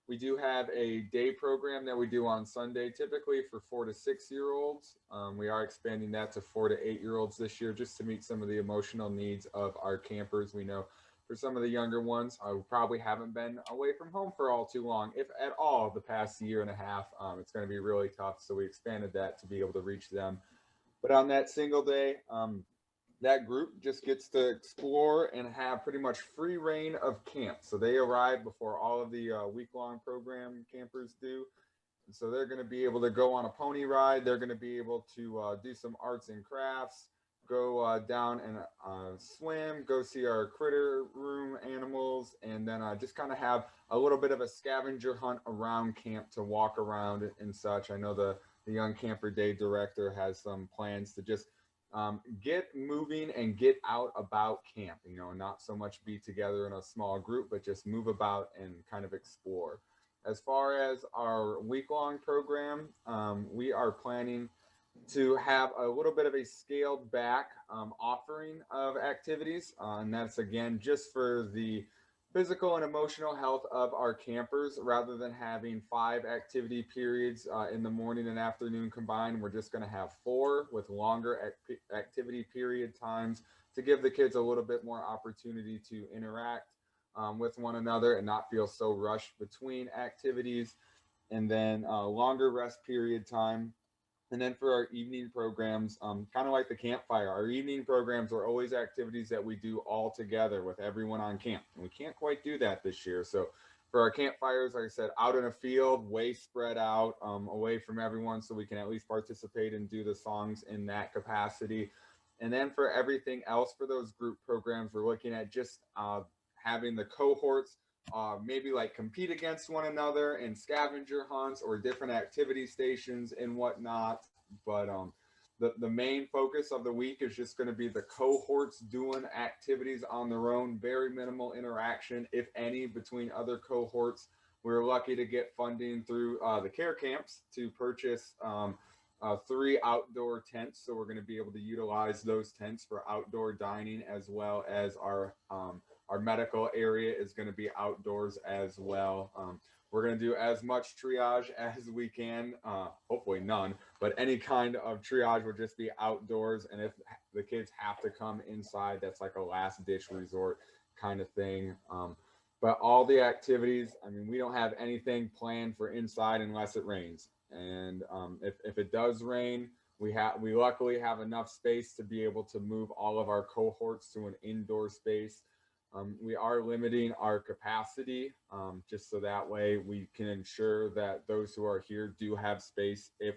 We do have a day program that we do on Sunday, typically for 4 to 6 year olds. We are expanding that to 4 to 8 year olds this year, just to meet some of the emotional needs of our campers. We know for some of the younger ones, I probably haven't been away from home for all too long, if at all, the past year and a half. It's going to be really tough. So we expanded that to be able to reach them. But on that single day, that group just gets to explore and have pretty much free reign of camp. So they arrive before all of the week-long program campers do. And so they're going to be able to go on a pony ride. They're going to be able to do some arts and crafts, go down and swim, go see our critter room animals, and then just kind of have a little bit of a scavenger hunt around camp to walk around and such. I know the Young Camper Day director has some plans to just get moving and get out about camp, you know, not so much be together in a small group, but just move about and kind of explore. As far as our week-long program, we are planning to have a little bit of a scaled back offering of activities. And that's, again, just for the physical and emotional health of our campers. Rather than having 5 activity periods in the morning and afternoon combined, we're just going to have 4 with longer activity period times to give the kids a little bit more opportunity to interact with one another and not feel so rushed between activities. And then longer rest period time. And then for our evening programs, kind of like the campfire, our evening programs are always activities that we do all together with everyone on camp. And we can't quite do that this year. So for our campfires, like I said, out in a field, way spread out, away from everyone, so we can at least participate and do the songs in that capacity. And then for everything else for those group programs, we're looking at just having the cohorts maybe like compete against one another in scavenger hunts or different activity stations and whatnot. But the main focus of the week is just going to be the cohorts doing activities on their own, very minimal interaction, if any, between other cohorts. We're lucky to get funding through the care camps to purchase 3 outdoor tents. So we're going to be able to utilize those tents for outdoor dining, as well as our medical area is going to be outdoors as well. We're going to do as much triage as we can, hopefully none, but any kind of triage will just be outdoors. And if the kids have to come inside, that's like a last ditch resort kind of thing. But all the activities, I mean, we don't have anything planned for inside unless it rains. And if it does rain, we luckily have enough space to be able to move all of our cohorts to an indoor space. We are limiting our capacity just so that way we can ensure that those who are here do have space if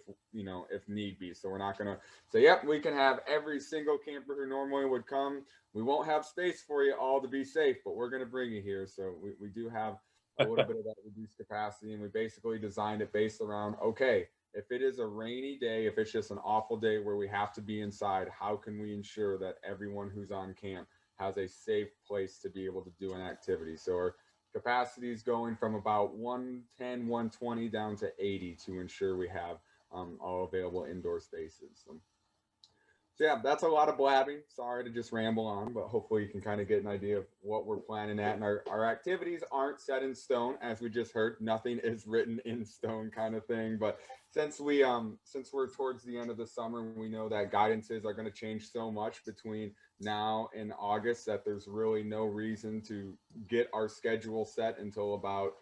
need be. So we're not going to say, yep, we can have every single camper who normally would come. We won't have space for you all to be safe, but we're going to bring you here. So we do have a little bit of that reduced capacity, and we basically designed it based around, okay, if it is a rainy day, if it's just an awful day where we have to be inside, how can we ensure that everyone who's on camp has a safe place to be able to do an activity? So our capacity is going from about 110, 120 down to 80 to ensure we have all available indoor spaces. So yeah, that's a lot of blabbing. Sorry to just ramble on, but hopefully you can kind of get an idea of what we're planning at. And our activities aren't set in stone, as we just heard. Nothing is written in stone kind of thing. But since we're towards the end of the summer, we know that guidances are going to change so much between now and August that there's really no reason to get our schedule set until about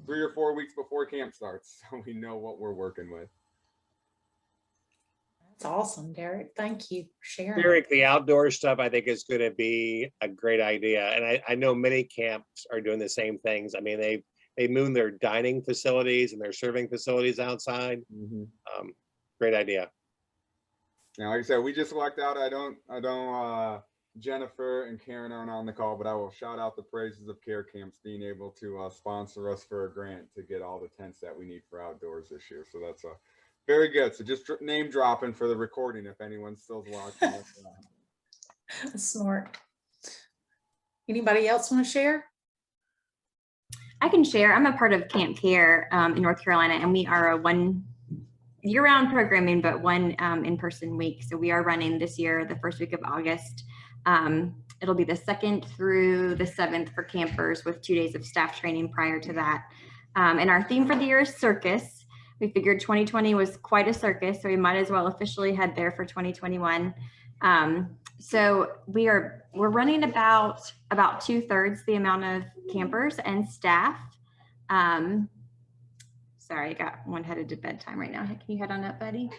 3 or 4 weeks before camp starts, so we know what we're working with. It's awesome, Derek. Thank you for sharing. Derek, the outdoor stuff I think is going to be a great idea. And I know many camps are doing the same things. I mean, they moved their dining facilities and their serving facilities outside. Great idea. Now, like I said, we just lucked out. I don't Jennifer and Karen aren't on the call, but I will shout out the praises of Care Camps being able to sponsor us for a grant to get all the tents that we need for outdoors this year. So that's very good. So just name dropping for the recording if anyone's still watching. Smart. Anybody else want to share? I can share. I'm a part of Camp Care in North Carolina, and we are a one year-round programming, but one in-person week. So we are running this year, the first week of August. It'll be the 2nd through the 7th for campers with 2 days of staff training prior to that. And our theme for the year is circus. We figured 2020 was quite a circus, so we might as well officially head there for 2021. So we're running about 2/3 the amount of campers and staff. Sorry, I got one headed to bedtime right now. Can you head on up, buddy?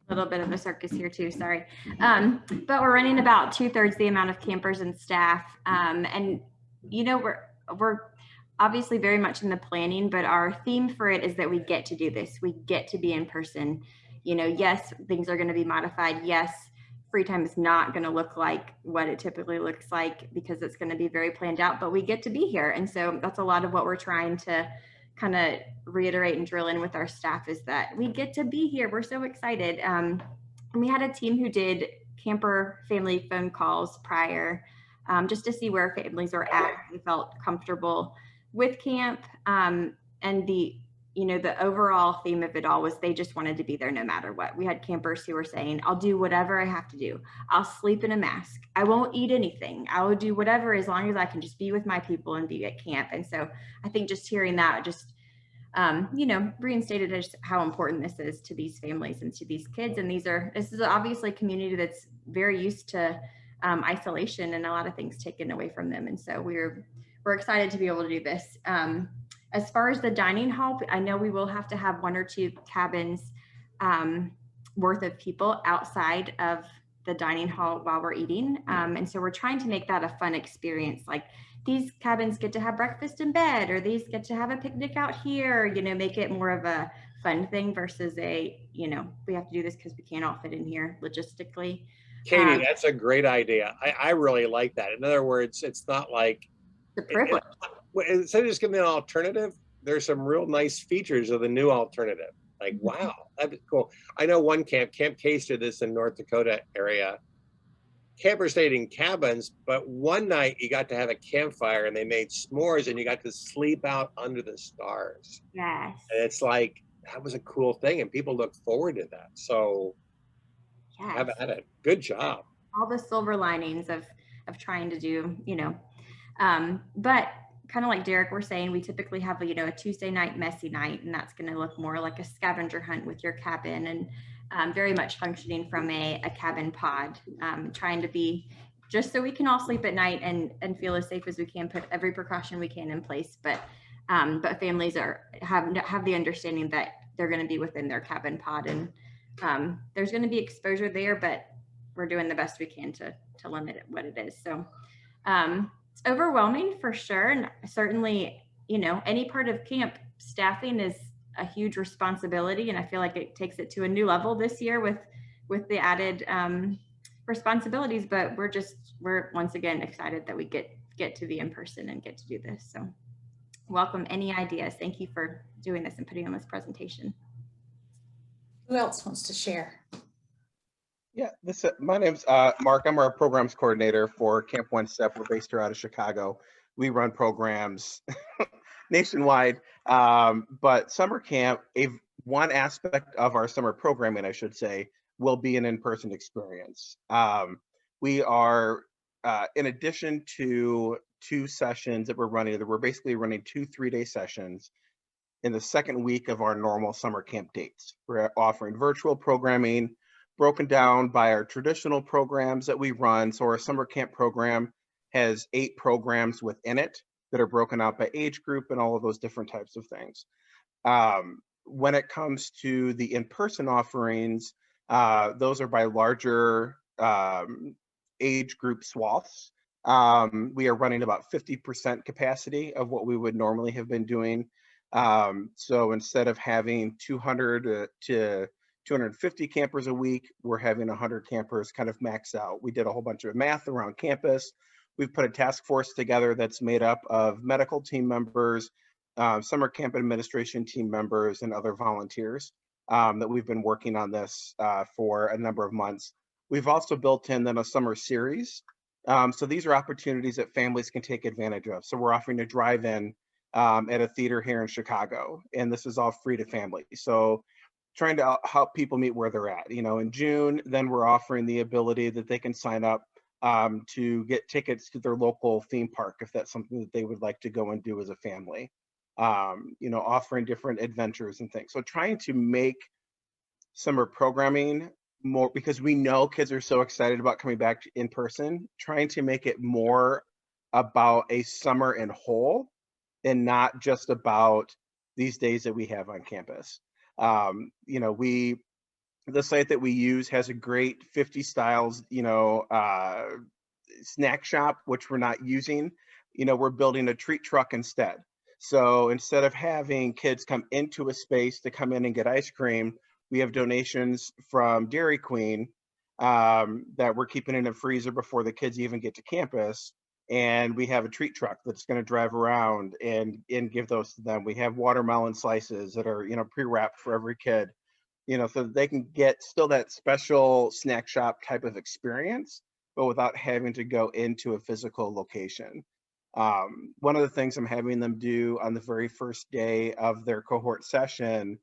A little bit of a circus here too, sorry. But we're running about 2/3 the amount of campers and staff. And you know, we're obviously very much in the planning, but our theme for it is that we get to do this. We get to be in person. You know, yes, things are going to be modified. Yes, free time is not going to look like what it typically looks like because it's going to be very planned out, but we get to be here. And so that's a lot of what we're trying to kind of reiterate and drill in with our staff is that we get to be here. We're so excited. And we had a team who did camper family phone calls prior just to see where families are at and felt comfortable with camp. And the overall theme of it all was they just wanted to be there no matter what. We had campers who were saying, I'll do whatever I have to do. I'll sleep in a mask. I won't eat anything. I will do whatever as long as I can just be with my people and be at camp. And so I think just hearing that just, reinstated just how important this is to these families and to these kids. And this is obviously a community that's very used to isolation and a lot of things taken away from them. And so we're excited to be able to do this. As far as the dining hall, I know we will have to have 1 or 2 cabins worth of people outside of the dining hall while we're eating. And so we're trying to make that a fun experience. Like these cabins get to have breakfast in bed, or these get to have a picnic out here, make it more of a fun thing versus we have to do this because we can't all fit in here logistically. Katie, that's a great idea. I really like that. In other words, it's not like the privilege. Instead of just giving an alternative, there's some real nice features of the new alternative. Like, wow, that'd be cool. I know one Camp Case did this in North Dakota area. Campers stayed in cabins, but one night you got to have a campfire and they made s'mores and you got to sleep out under the stars. Yes. And it's like, that was a cool thing and people look forward to that. So have at it. Good job. All the silver linings of trying to do, but kind of like Derek was saying, we typically have a Tuesday night messy night, and that's going to look more like a scavenger hunt with your cabin and very much functioning from a cabin pod, trying to be just so we can all sleep at night and feel as safe as we can, put every precaution we can in place. But families have the understanding that they're going to be within their cabin pod, and there's going to be exposure there, but we're doing the best we can to limit what it is. So it's overwhelming for sure. And certainly, any part of camp staffing is a huge responsibility. And I feel like it takes it to a new level this year with the added responsibilities, but we're once again excited that we get to be in person and get to do this. So welcome any ideas. Thank you for doing this and putting on this presentation. Who else wants to share? Yeah, my name's Mark. I'm our programs coordinator for Camp One Step. We're based here out of Chicago. We run programs nationwide, but summer camp, one aspect of our summer programming, I should say, will be an in-person experience. We are, in addition to 2 sessions that we're running, we're basically running 2 3-day sessions in the second week of our normal summer camp dates. We're offering virtual programming, broken down by our traditional programs that we run. So our summer camp program has 8 programs within it that are broken out by age group and all of those different types of things. When it comes to the in-person offerings, those are by larger age group swaths. We are running about 50% capacity of what we would normally have been doing. So instead of having 200 to 250 campers a week, we're having 100 campers kind of max out. We did a whole bunch of math around campus. We've put a task force together that's made up of medical team members, summer camp administration team members, and other volunteers that we've been working on this for a number of months. We've also built in then a summer series. So these are opportunities that families can take advantage of. So we're offering a drive-in at a theater here in Chicago, and this is all free to families. So trying to help people meet where they're at. In June, then we're offering the ability that they can sign up to get tickets to their local theme park if that's something that they would like to go and do as a family. Offering different adventures and things. So trying to make summer programming more, because we know kids are so excited about coming back in person, trying to make it more about a summer in whole and not just about these days that we have on campus. The site that we use has a great 50 styles, snack shop, which we're not using. We're building a treat truck instead. So instead of having kids come into a space to come in and get ice cream, we have donations from Dairy Queen that we're keeping in a freezer before the kids even get to campus. And we have a treat truck that's going to drive around and give those to them. We have watermelon slices that are, pre-wrapped for every kid, so that they can get still that special snack shop type of experience, but without having to go into a physical location. One of the things I'm having them do on the very first day of their cohort session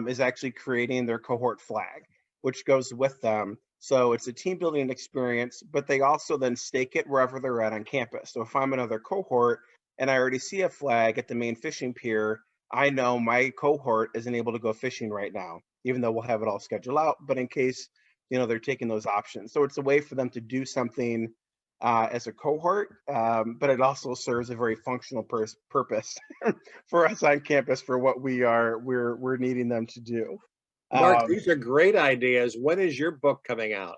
is actually creating their cohort flag, which goes with them. So it's a team building experience, but they also then stake it wherever they're at on campus. So if I'm another cohort and I already see a flag at the main fishing pier, I know my cohort isn't able to go fishing right now, even though we'll have it all scheduled out, but in case, they're taking those options. So it's a way for them to do something as a cohort, but it also serves a very functional purpose for us on campus for what we're needing them to do. Mark, these are great ideas. When is your book coming out?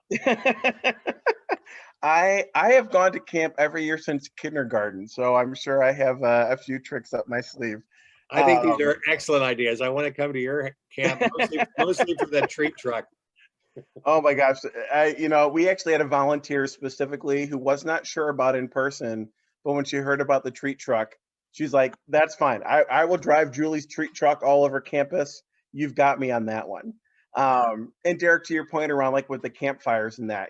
I have gone to camp every year since kindergarten, so I'm sure I have a few tricks up my sleeve. I think these are excellent ideas. I want to come to your camp mostly for the treat truck. Oh my gosh. We actually had a volunteer specifically who was not sure about in person, but when she heard about the treat truck, she's like, that's fine. I will drive Julie's treat truck all over campus. You've got me on that one. And Derek, to your point around like with the campfires and that,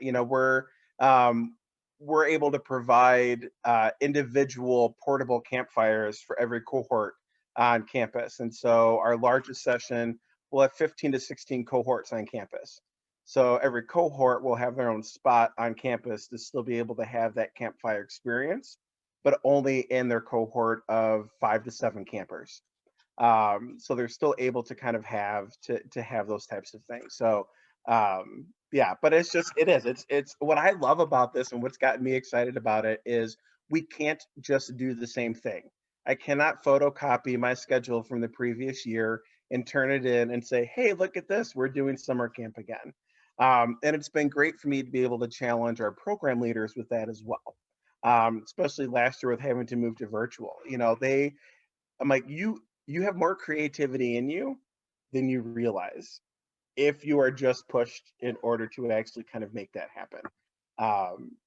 we're able to provide individual portable campfires for every cohort on campus. And so our largest session will have 15 to 16 cohorts on campus. So every cohort will have their own spot on campus to still be able to have that campfire experience, but only in their cohort of 5 to 7 campers. So they're still able to kind of have to have those types of things. So yeah, but it's what I love about this and what's gotten me excited about it is we can't just do the same thing. I cannot photocopy my schedule from the previous year and turn it in and say, hey, look at this, we're doing summer camp again. And it's been great for me to be able to challenge our program leaders with that as well. Especially last year with having to move to virtual. I'm like, you have more creativity in you than you realize if you are just pushed in order to actually kind of make that happen.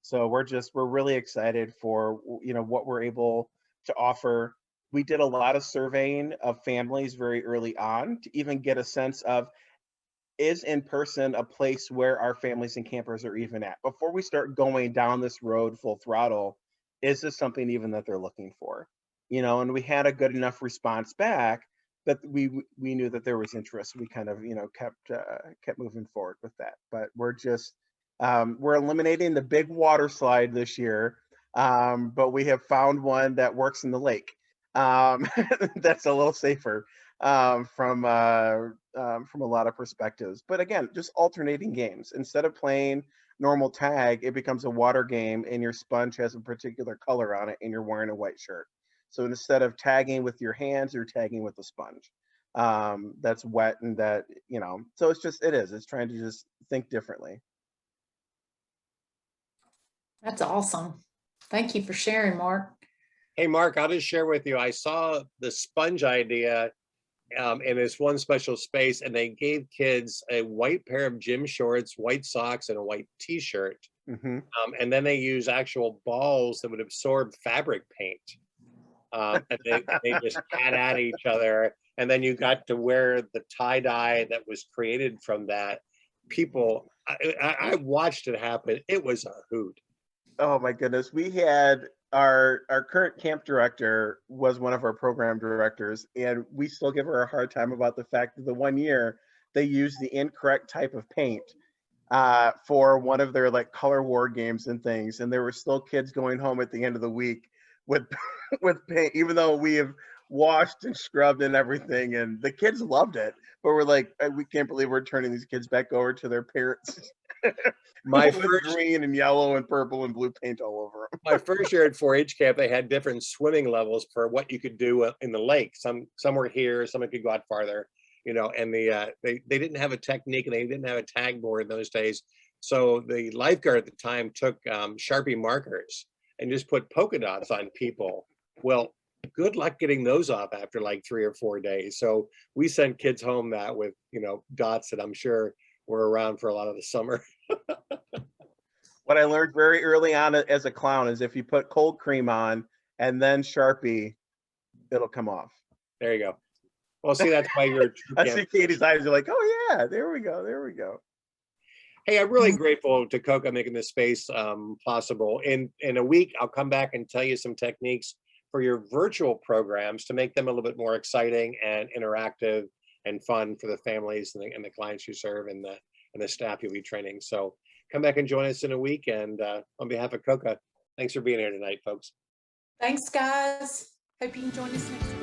So we're really excited for, what we're able to offer. We did a lot of surveying of families very early on to even get a sense of, is in person a place where our families and campers are even at? Before we start going down this road full throttle, is this something even that they're looking for? And we had a good enough response back that we knew that there was interest. We kind of, kept moving forward with that. But we're just, we're eliminating the big water slide this year, but we have found one that works in the lake. That's a little safer from a lot of perspectives. But again, just alternating games. Instead of playing normal tag, it becomes a water game and your sponge has a particular color on it and you're wearing a white shirt. So instead of tagging with your hands, you're tagging with a sponge that's wet and that, you know, so it's trying to just think differently. That's awesome. Thank you for sharing, Mark. Hey, Mark, I'll just share with you. I saw the sponge idea in this one special space, and they gave kids a white pair of gym shorts, white socks, and a white T-shirt. Mm-hmm. And then they use actual balls that would absorb fabric paint. And they just had at each other. And then you got to wear the tie-dye that was created from that. People, I watched it happen. It was a hoot. Oh my goodness. We had our current camp director was one of our program directors, and we still give her a hard time about the fact that the one year they used the incorrect type of paint for one of their like color war games and things, and there were still kids going home at the end of the week with with paint, even though we have washed and scrubbed and everything, and the kids loved it, but we're like, we can't believe we're turning these kids back over to their parents. My with first green and yellow and purple and blue paint all over them. my first year at 4-H camp, they had different swimming levels for what you could do in the lake. Some were here, some could go out farther, you know. And they didn't have a technique and they didn't have a tag board in those days. So the lifeguard at the time took Sharpie markers and just put polka dots on people. Well, good luck getting those off after like 3 or 4 days. So we sent kids home that with, you know, dots that I'm sure were around for a lot of the summer. What I learned very early on as a clown is if you put cold cream on and then Sharpie, it'll come off. There you go. Well, see, that's why you're a true I camp. see Katie's eyes are like, oh yeah, there we go, there we go. Hey, I'm really grateful to COCA making this space possible. In a week, I'll come back and tell you some techniques for your virtual programs to make them a little bit more exciting and interactive and fun for the families and the clients you serve and the staff you'll be training. So come back and join us in a week. And on behalf of COCA, thanks for being here tonight, folks. Thanks, guys. Hope you can join us next week.